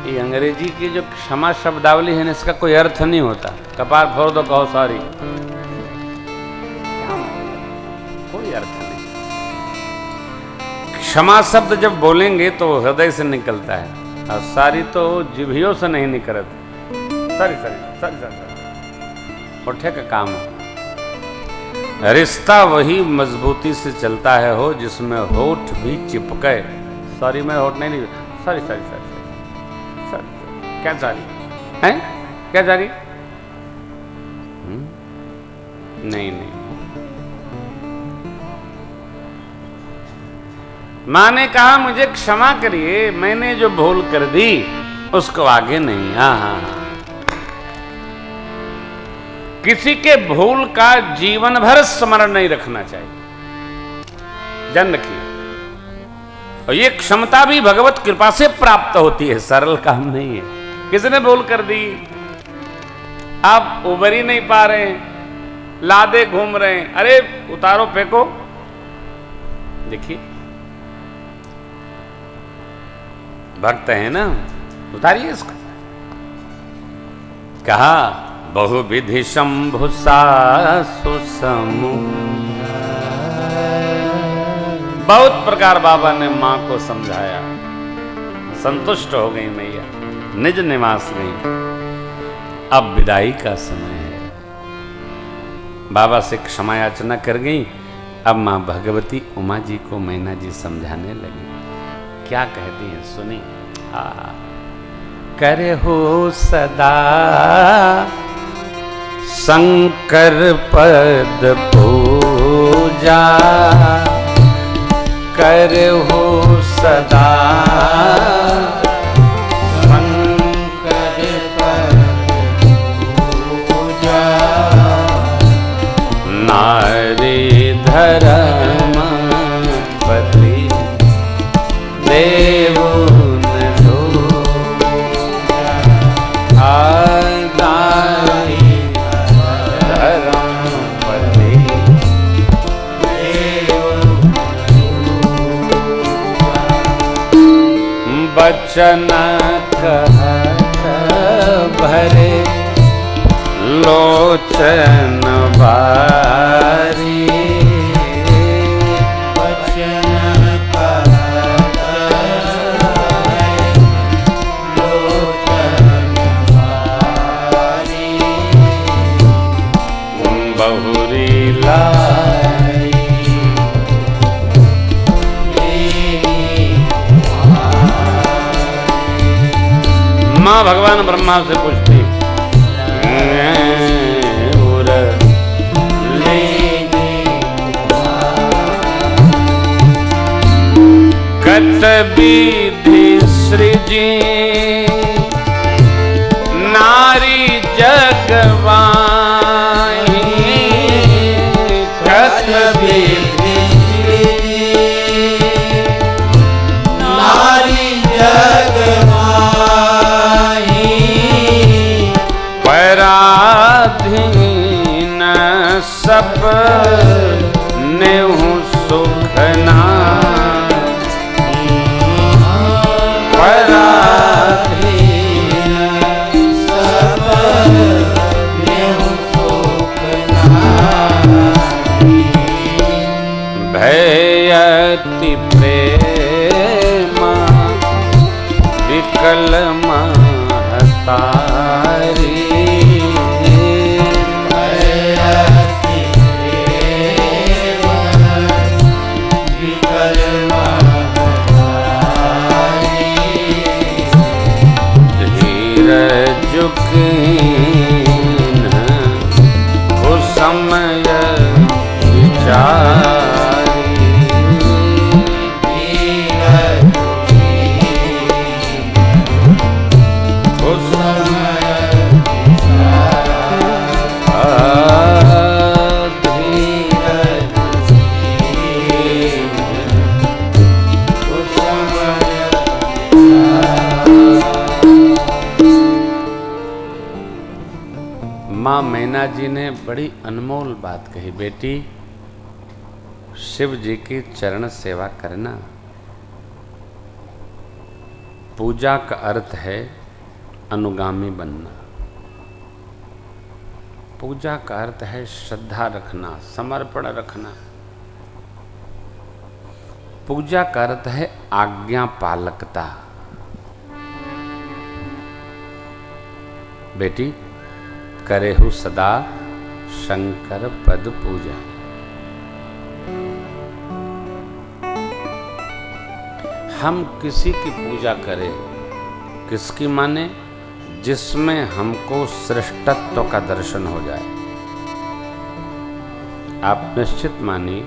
ये अंग्रेजी की जो क्षमा शब्दावली है ना, इसका कोई अर्थ नहीं होता। कपार फोड़ दो, कहो सॉरी, कोई अर्थ नहीं। क्षमा शब्द जब बोलेंगे तो हृदय से निकलता है, और सारी तो जिभियों से नहीं निकलती। सॉरी होठे का काम है। रिश्ता वही मजबूती से चलता है हो जिसमें होठ भी चिपके। सॉरी, मैं होठ नहीं, सॉरी क्या सॉरी है, क्या सॉरी? नहीं। माँ ने कहा मुझे क्षमा करिए, मैंने जो भूल कर दी उसको आगे नहीं। हाँ। किसी के भूल का जीवन भर स्मरण नहीं रखना चाहिए, जान रखिए। और ये क्षमता भी भगवत कृपा से प्राप्त होती है, सरल काम नहीं है। किसने भूल कर दी, आप उबर ही नहीं पा रहे हैं, लादे घूम रहे हैं। अरे उतारो, फेंको। देखिए भक्त है ना, उतारिए इसको। कहा बहुविधि शंभु सासु समूह। बहुत प्रकार बाबा ने मां को समझाया, संतुष्ट हो गई मैया, निज निवास गई। अब विदाई का समय है। बाबा से क्षमा याचना कर गई। अब मां भगवती उमा जी को मैना जी समझाने लगी। क्या कहती हैं सुनी। करे हो सदा शंकर पद पूजा, करे हो सदा शंकर पद पूजा, नारी धर्म पति देव वचन कहत भरे लोचन बारी, वचन कहत भरे लोचन बारी, बहुरी लाई मां भगवान ब्रह्मा से पूछती कत विधि सृजी नारी जगवाई, कत विधि नारी जगवाई, पराधीन सब नेहु सुखना, पराधीन सब नेहु सुखना, भयति प्रेम विकल महतारी, समय विचारी, उस समय मां मैना जी ने बड़ी अनमोल बात कही। बेटी, शिव जी की चरण सेवा करना। पूजा का अर्थ है अनुगामी बनना। पूजा का अर्थ है श्रद्धा रखना, समर्पण रखना। पूजा का अर्थ है आज्ञा पालकता। बेटी, करे हो सदा शंकर पद पूजा। हम किसी की पूजा करें, किसकी माने? जिसमें हमको श्रेष्ठत्व का दर्शन हो जाए। आप निश्चित मानिए,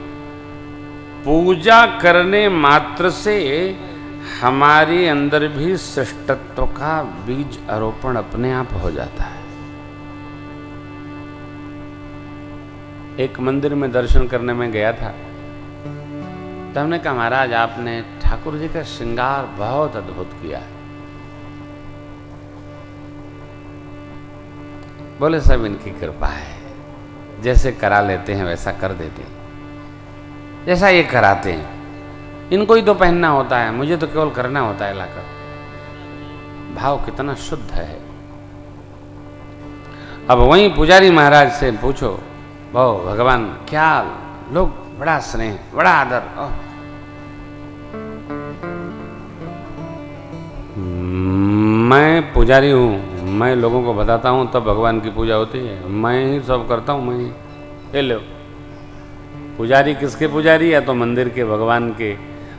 पूजा करने मात्र से हमारे अंदर भी श्रेष्ठत्व का बीज आरोपण अपने आप हो जाता है। एक मंदिर में दर्शन करने में गया था, तो हमने कहा महाराज आपने ठाकुर जी का श्रृंगार बहुत अद्भुत किया है। बोले सब इनकी कृपा है, जैसे करा लेते हैं वैसा कर देते हैं, जैसा ये कराते हैं। इनको ही तो पहनना होता है, मुझे तो केवल करना होता है लाकर। भाव कितना शुद्ध है। अब वहीं पुजारी महाराज से पूछो, भाव भगवान क्या लोग, बड़ा स्नेह, बड़ा आदर। मैं पुजारी हूँ, मैं लोगों को बताता हूँ तब भगवान की पूजा होती है। मैं ही सब करता हूँ, मैं ही। ले लो, पुजारी किसके पुजारी? या तो मंदिर के, भगवान के।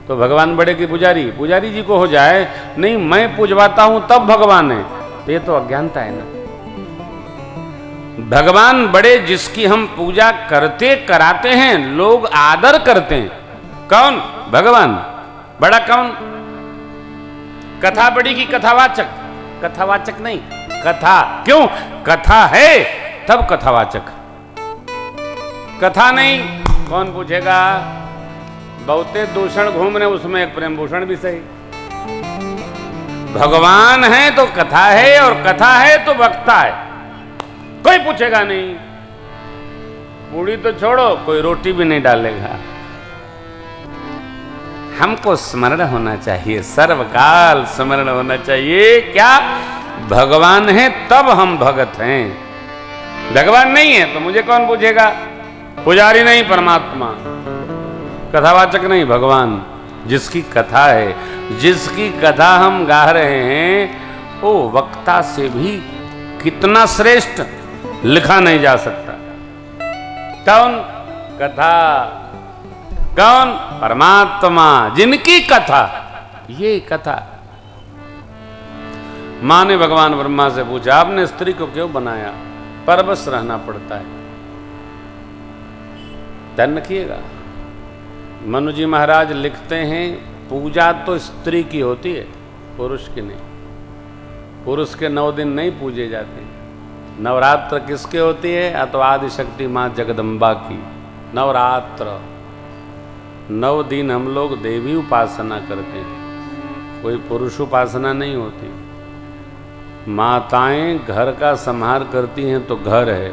तो भगवान बड़े की पुजारी, पुजारी जी को हो जाए नहीं मैं पूजवाता हूँ तब भगवान है, तो ये तो अज्ञानता है ना। भगवान बड़े जिसकी हम पूजा करते कराते हैं, लोग आदर करते हैं। कौन? भगवान। बड़ा कौन? कथा बड़ी की कथावाचक? कथावाचक नहीं, कथा। क्यों? कथा है तब कथावाचक, कथा नहीं कौन पूछेगा? बहुते दूषण घूम रहे, उसमें एक प्रेम भूषण भी सही। भगवान है तो कथा है, और कथा है तो वक्ता है, कोई पूछेगा नहीं। पूड़ी तो छोड़ो, कोई रोटी भी नहीं डालेगा। हमको स्मरण होना चाहिए, सर्वकाल स्मरण होना चाहिए। क्या? भगवान है तब हम भगत हैं। भगवान नहीं है तो मुझे कौन पूछेगा? पुजारी नहीं, परमात्मा। कथावाचक नहीं, भगवान। जिसकी कथा है, जिसकी कथा हम गा रहे हैं, वो वक्ता से भी कितना श्रेष्ठ लिखा नहीं जा सकता। कौन? कथा। कौन? परमात्मा, जिनकी कथा। ये कथा। मां ने भगवान ब्रह्मा से पूछा, आपने स्त्री को क्यों बनाया? परवश रहना पड़ता है। ध्यान रखिएगा, मनु जी महाराज लिखते हैं, पूजा तो स्त्री की होती है, पुरुष की नहीं। पुरुष के 9 दिन नहीं पूजे जाते। नवरात्र किसके होती है? या तो आदिशक्ति माँ जगदम्बा की नवरात्र। 9 दिन हम लोग देवी उपासना करते हैं, कोई पुरुष उपासना नहीं होती। माताएं घर का संहार करती हैं तो घर है।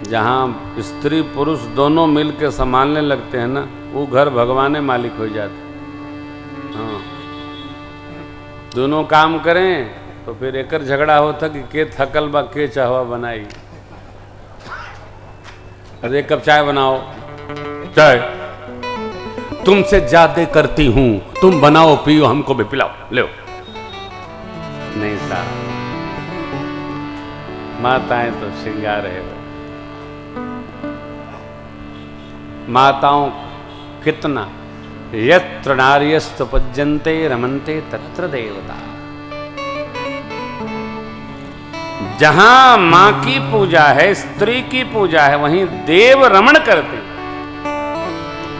जहाँ स्त्री पुरुष दोनों मिल के संभालने लगते हैं ना, वो घर भगवान मालिक हो जाते। हाँ, दोनों काम करें तो फिर एक झगड़ा होता कि के थकल बा के चाहवा बनाई। अरे एक कप चाय बनाओ। चाय तुमसे ज्यादा करती हूं, तुम बनाओ पियो, हमको भी पिलाओ, ले। नहीं साहब, माताएं तो श्रृंगार है। माताओं कितना, यत्र नार्यस्तु पूज्यन्ते रमन्ते तत्र देवता। जहां मां की पूजा है, स्त्री की पूजा है, वहीं देव रमण करते हैं।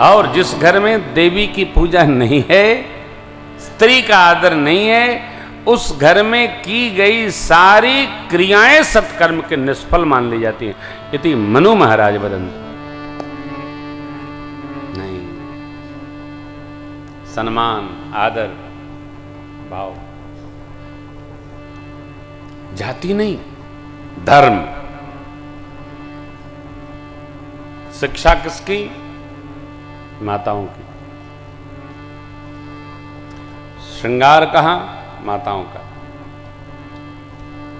और जिस घर में देवी की पूजा नहीं है, स्त्री का आदर नहीं है, उस घर में की गई सारी क्रियाएं सत्कर्म के निष्फल मान ली जाती हैं। इति मनु महाराज वदन्ति। नहीं, सम्मान, आदर, भाव, जाति नहीं, धर्म। शिक्षा किसकी? माताओं की। श्रृंगार कहाँ? माताओं का।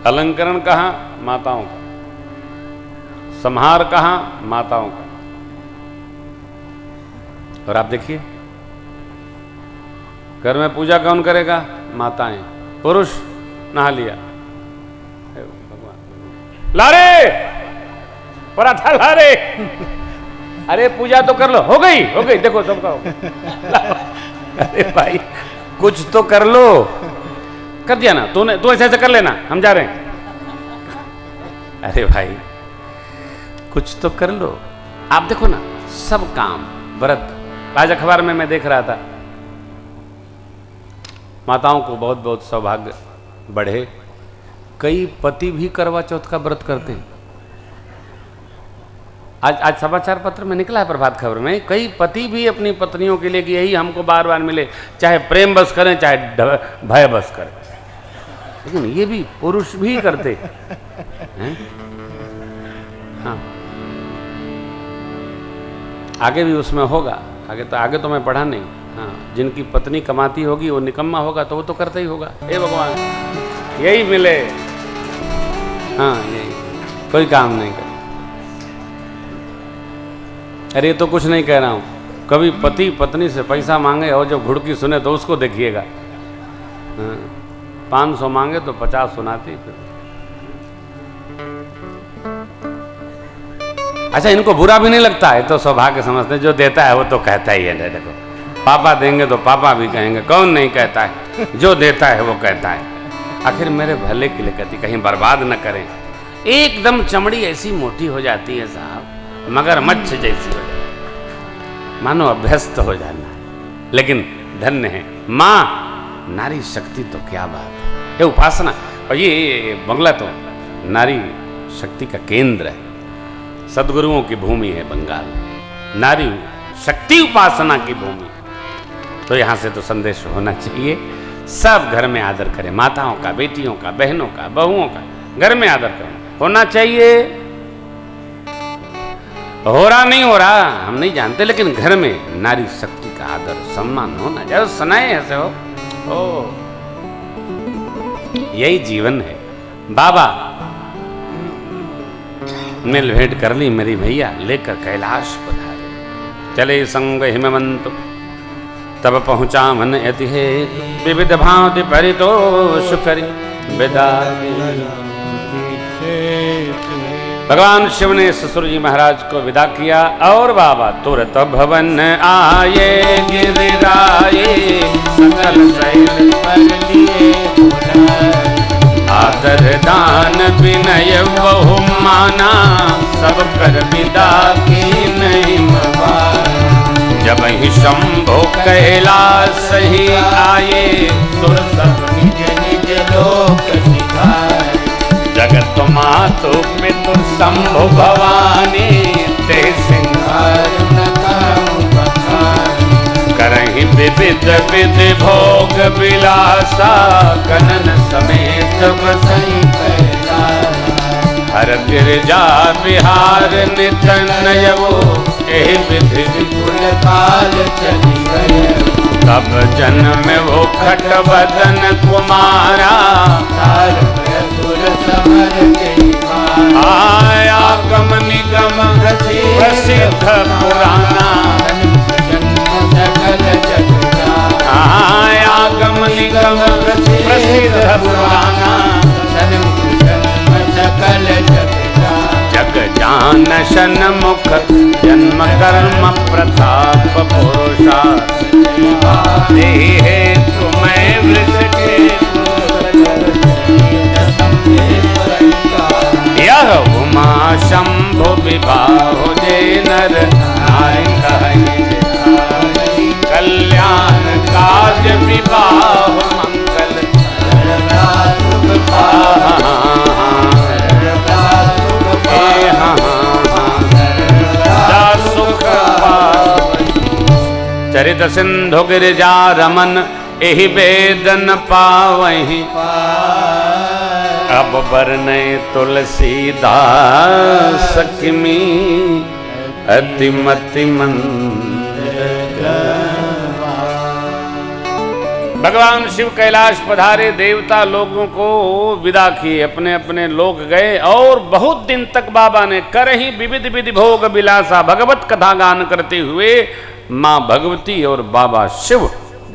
अलंकरण कहाँ? माताओं का। संहार कहाँ? माताओं का। और आप देखिए, घर में पूजा कौन करेगा? माताएं। पुरुष नहा लिया, भगवान ला रे पराठा ला रे। अरे पूजा तो कर लो। हो गई, हो गई, देखो सबका हो। अरे भाई कुछ तो कर लो। कर दिया ना तूने, तू ऐसे ऐसे कर लेना, हम जा रहे हैं। अरे भाई कुछ तो कर लो। आप देखो ना, सब काम, व्रत। आज अखबार में मैं देख रहा था, माताओं को बहुत बहुत सौभाग्य बढ़े, कई पति भी करवा चौथ का व्रत करते हैं। आज समाचार पत्र में निकला है, प्रभात खबर में, कई पति भी अपनी पत्नियों के लिए कि यही हमको बार बार मिले, चाहे प्रेम बस करें चाहे भय बस करें। लेकिन ये भी पुरुष भी करते हैं। हाँ, आगे भी उसमें होगा, आगे तो मैं पढ़ा नहीं। हाँ, जिनकी पत्नी कमाती होगी वो निकम्मा होगा तो वो तो करता ही होगा। हे भगवान, यही मिले। हाँ, यही, कोई काम नहीं कर। अरे तो कुछ नहीं कह रहा हूँ, कभी पति पत्नी से पैसा मांगे और जब घुड़की सुने तो उसको देखिएगा। हाँ, 500 मांगे तो 50 सुनाती फिर। अच्छा, इनको बुरा भी नहीं लगता है तो सौभाग्य समझते, जो देता है वो तो कहता ही है। देखो, पापा देंगे तो पापा भी कहेंगे, कौन नहीं कहता है, जो देता है वो कहता है। आखिर मेरे भले के लिए कहती, कहीं बर्बाद न करें। एकदम चमड़ी ऐसी मोटी हो जाती है साहब, मगरमच्छ जैसी हो जाती है, मानो अभ्यस्त हो जाना है। लेकिन धन्य है माँ, नारी शक्ति तो क्या बात है, ये उपासना। और ये बंगला तो नारी शक्ति का केंद्र है, सदगुरुओं की भूमि है बंगाल, नारी शक्ति उपासना की भूमि। तो यहाँ से तो संदेश होना चाहिए, सब घर में आदर करें, माताओं का, बेटियों का, बहनों का, बहुओं का घर में आदर करें, होना चाहिए। हो रहा नहीं हो रहा हम नहीं जानते, लेकिन घर में नारी शक्ति का आदर सम्मान होना चाहिए। सुनाए ऐसे हो, यही जीवन है। बाबा मिल भेंट कर ली मेरी भैया, लेकर कैलाश पधारे। चले संग हिमवंत तब पहुँचा मन अतिहे, विविध भांति परितोष करी विदा। भगवान शिव ने ससुर जी महाराज को विदा किया और बाबा तुरंत भवन आए। गिरिराए सकल शैल पर लिए आदर दान विनय बहु माना, सब कर विदा की नहीं मवार। जब ही शंभो कैलाश ही आए, सुर सब निज निज लोक सिधारे। जगत मातु पितु शंभु भवानी, ते सिंहार न काहू बखानी। करहि विविध विधि भोग विलासा, कनन समेत बसई कैलाश। हर गिरजा बिहार नित नयवो, एहि विधि विपुल काल चली गए। तब जन्म वो खट बदन कुमारा, सुर समर के आया गम निगम प्रसिद्ध पुराना। सकल जग आया गम निगम प्रसिद्ध पुराना, सकल जग जग जान सन्मुख जन्म कर्म प्रताप पुरुषार्थ। देहे तुम्हें वृष के यह उमा शंभु विवाह जे नर नारी कहि। कल्याण काज विवाह मंगल चरित सिंधु गिरिजा रमन, एहि वेदन पावहि। अब बरनै तुलसीदास किमी, अतिमति मंदिर। भगवान शिव कैलाश पधारे, देवता लोगों को विदा किए, अपने अपने लोग गए। और बहुत दिन तक बाबा ने करहि विविध विधि भोग विलासा, भगवत कथा गान करते हुए माँ भगवती और बाबा शिव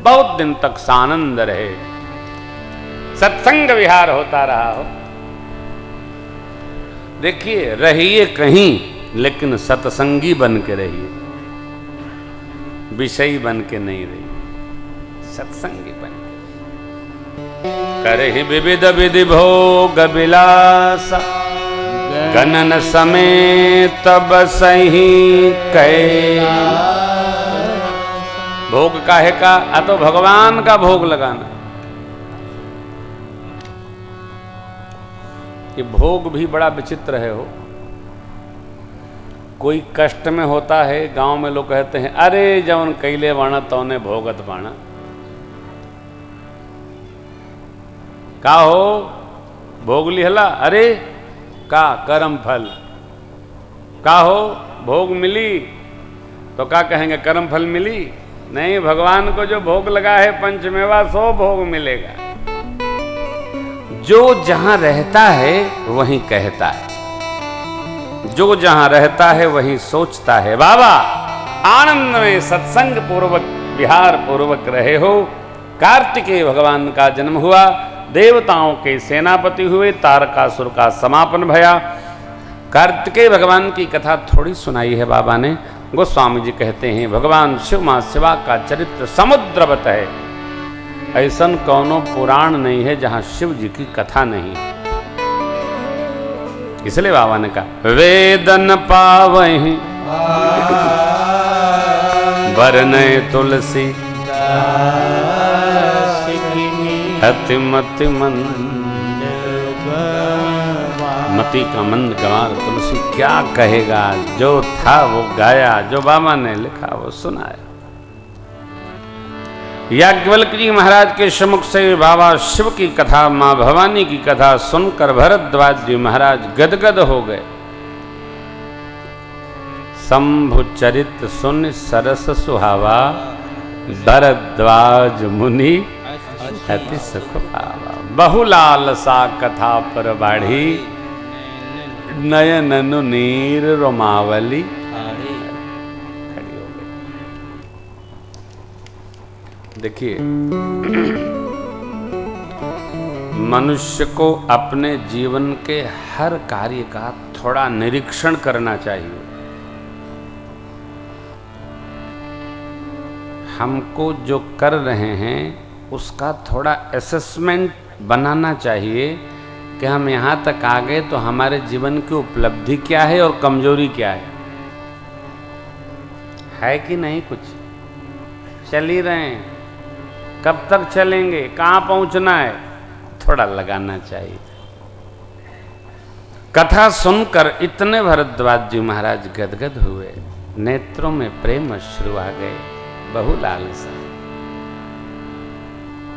बहुत दिन तक सानंद रहे, सत्संग विहार होता रहा हो। देखिए, रहिए कहीं लेकिन सत्संगी बन के रहिए, विषयी बन के नहीं रहिए, सत्संगी बन के। करहि विविध विधि भोग विलासा, गणन समेत बसहि कैलाश। भोग काहे का? आ तो भगवान का भोग लगाना। ये भोग भी बड़ा विचित्र है हो। कोई कष्ट में होता है, गांव में लोग कहते हैं, अरे जवन कैले बाणा तौने भोगत बाणा। का हो भोग लिहला? अरे का कर्म फल। का हो भोग मिली? तो क्या कहेंगे कर्म फल मिली? नहीं, भगवान को जो भोग लगा है पंचमेवा सो भोग मिलेगा। जो जहां रहता है वहीं कहता है, जो जहां रहता है वहीं सोचता है। बाबा आनंद में सत्संग पूर्वक विहार पूर्वक रहे हो। कार्तिकेय भगवान का जन्म हुआ, देवताओं के सेनापति हुए, तारकासुर का समापन भया। कार्तिकेय भगवान की कथा थोड़ी सुनाई है बाबा ने। गोस्वामी जी कहते हैं भगवान शिव मां शिवा का चरित्र समुद्रवत है। ऐसा कौनो पुराण नहीं है जहां शिव जी की कथा नहीं। इसलिए बाबा ने कहा वेदन पावहि बरनय तुलसी अति मति मति का मंद गंवार तुलसी क्या कहेगा। जो था वो गाया, जो बाबा ने लिखा वो सुनाया। याज्ञवल्क्य जी महाराज के सम्मुख से बाबा शिव की कथा, मां भवानी की कथा सुनकर भरद्वाज जी महाराज गदगद हो गए। शंभु चरित सुन सरस सुहावा, भरद्वाज मुनि अति सुख पावा। बहुलालसा कथा पर बाढ़ी, नयन नीर रोमावली खड़ी हो गई। देखिए, मनुष्य को अपने जीवन के हर कार्य का थोड़ा निरीक्षण करना चाहिए। हमको जो कर रहे हैं उसका थोड़ा असेसमेंट बनाना चाहिए कि हम यहाँ तक आ गए तो हमारे जीवन की उपलब्धि क्या है और कमजोरी क्या है कि नहीं। कुछ चल ही रहे हैं, कब तक चलेंगे, कहाँ पहुँचना है, थोड़ा लगाना चाहिए। कथा सुनकर इतने भरद्वाज जी महाराज गदगद हुए, नेत्रों में प्रेम अश्रु आ गए। बहुलालसा।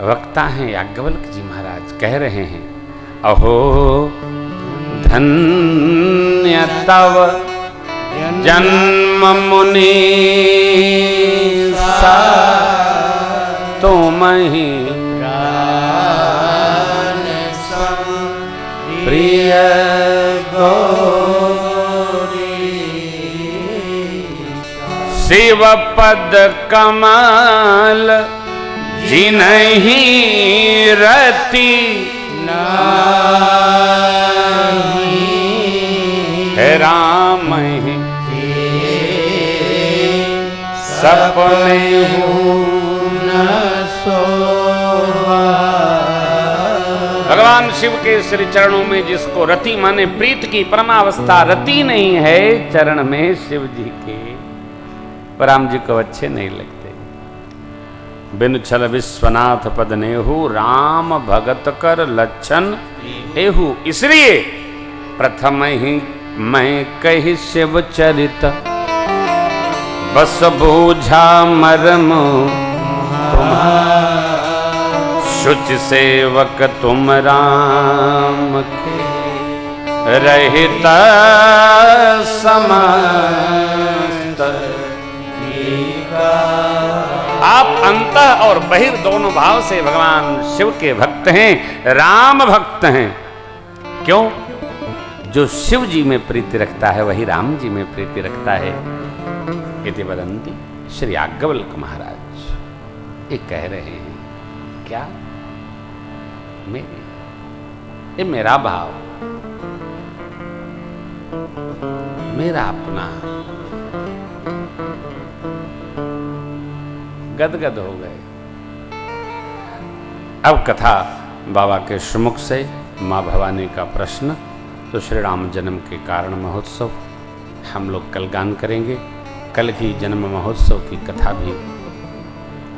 वक्ता हैं याज्ञवल्क्य जी महाराज, कह रहे हैं अहो धन्य तव जन्म मुनि सा, तुम ही प्रिय शिव पद कमल जिन्हीं रति है राम ही सपने भगवान शिव के श्री चरणों में जिसको रति माने प्रीत की परमावस्था रति नहीं है चरण में शिव जी के, राम जी को अच्छे नहीं लगते। बिनु छल विश्वनाथ पद नेहु, राम भगत कर लक्षण एहु। इसलिए प्रथम ही मैं कही शिव चरित, बस बूझा मरम शुचि सेवक तुम राम के, रहित समस्त। आप अंतः और बहिर् दोनों भाव से भगवान शिव के भक्त हैं, राम भक्त हैं। क्यों? जो शिव जी में प्रीति रखता है वही राम जी में प्रीति रखता है। इति वदन्ति श्री याज्ञवल्क्य महाराज। ये कह रहे हैं क्या? ये मेरा भाव, मेरा अपना। गदगद हो गए। अब कथा बाबा के श्रीमुख से माँ भवानी का प्रश्न, तो श्री राम जन्म के कारण महोत्सव हम लोग कल गान करेंगे। कल ही जन्म महोत्सव की कथा भी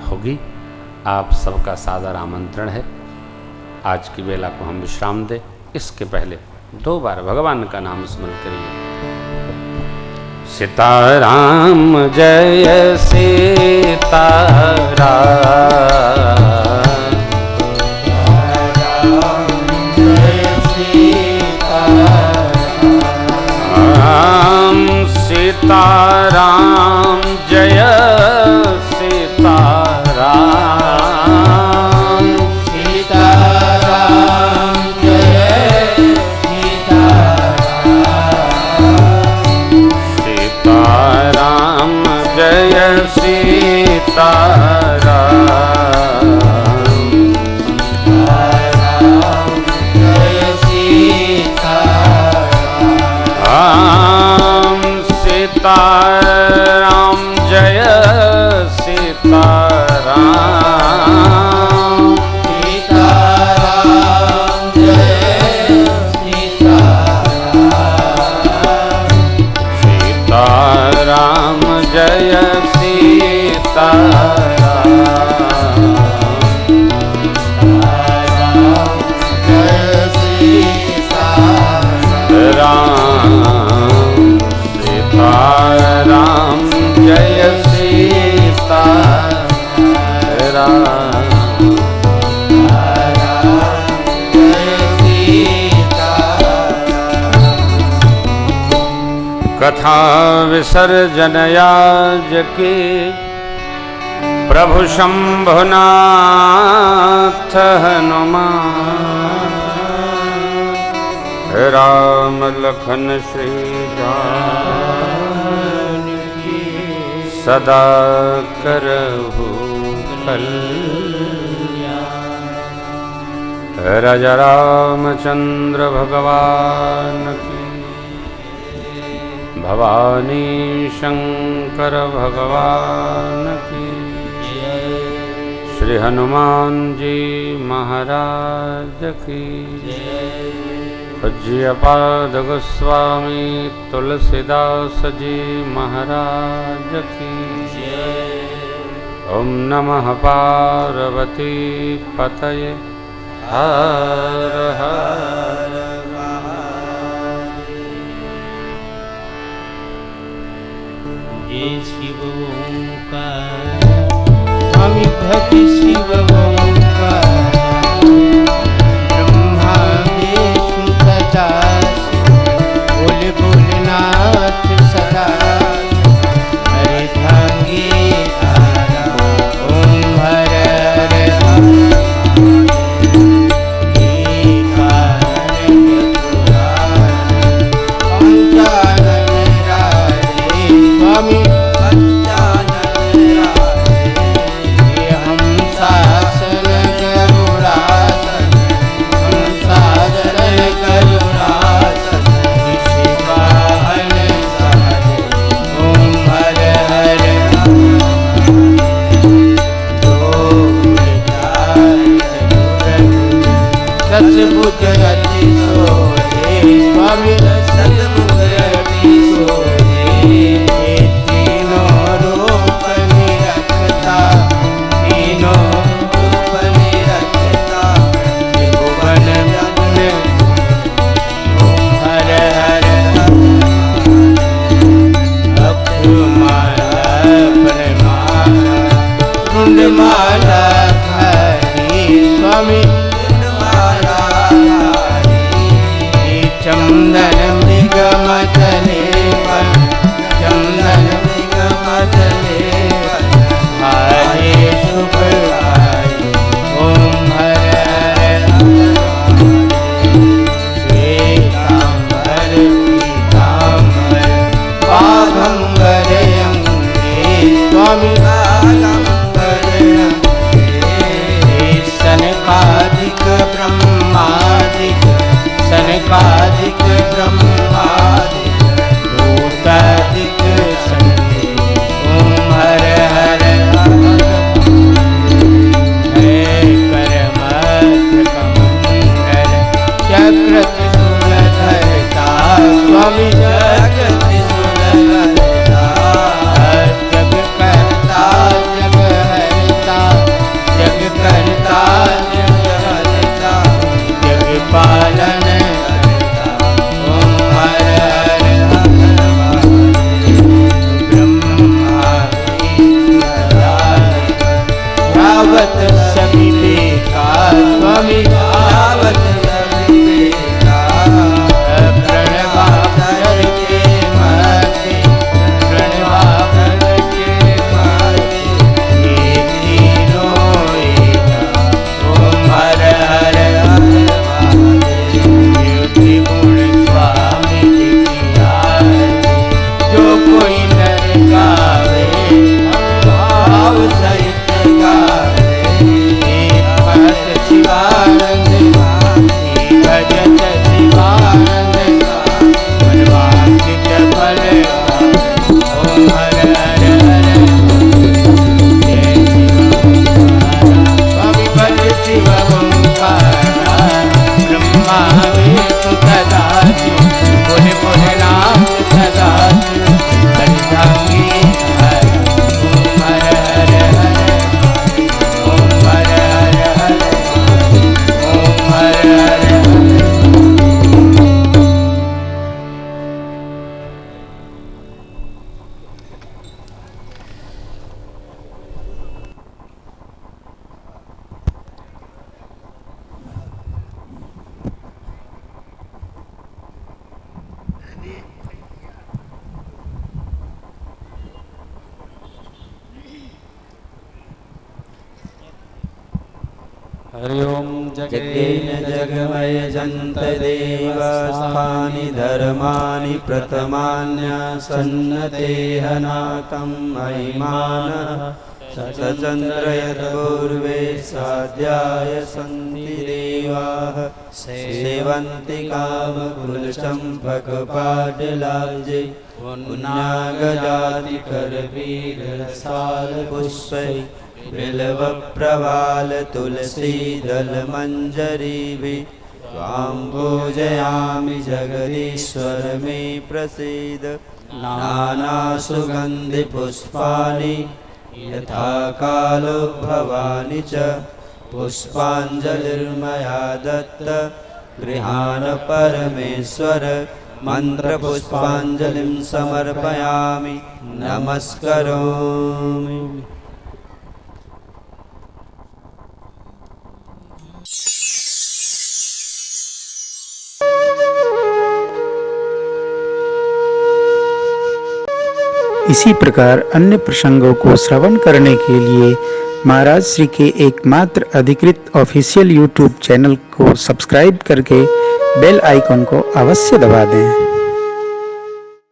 होगी। आप सबका सादर आमंत्रण है। आज की बेला को हम विश्राम दें, इसके पहले 2 बार भगवान का नाम स्मरण करिए। सीताराम जय सीताराम, सीताराम जय सीताराम। सीताराम जय सीताराम। सीताराम जय सीताराम। सीताराम जय सीताराम। राम जय सीताराम। कथा विसर्जन याज के प्रभु शंभुनाथ हनुमान। राम लखन श्री जानकी सदा करहु कल्याण। राजा रामचंद्र भगवान की, भवानी शंकर भगवान की, श्री हनुमान जी महाराज की, पूज्यपाद गोस्वामी तुलसीदास जी महाराज की। ओम नमः पार्वती पतये हर हर। ये शिव ओंकार स्वामी भक्ति शिव ओंकार। ब्रह्मा विष्णु सदा बोल भोलेनाथ सदा। हरे भांगे तारा ओम हर हर। चंदन मृगमतले चंदन मृगमतले हरे शुभ ओम हर हर। श्वेतांबर पीतांबर बाघंबर अंगे स्वामी बाघंबर। हरि ओम जगेन जगमय जन्त देवस्थानि धर्माणि प्रथमान्यसन्नतेहनाकं महिमानः सचन्द्र यत्पूर्वे साध्याय सन्ति देवाः सेवन्ति कामकुलचम्पकपाटलाब्जे पुण्यागजातिकरवीरसालपुष्पै बिल्वप्रवाल तुलसीदलमञ्जरीभिः त्वां पूजयामि जगदीश्वर मे प्रसीद। नानासुगन्धिपुष्पाणि यथा कालो भवानि च पुष्पाञ्जलिर्मया दत्त गृहाण परमेश्वर। मन्त्रपुष्पाञ्जलिं समर्पयामि नमस्करोमि। इसी प्रकार अन्य प्रसंगों को श्रवण करने के लिए महाराज श्री के एकमात्र अधिकृत ऑफिशियल यूट्यूब चैनल को सब्सक्राइब करके बेल आइकन को अवश्य दबा दें।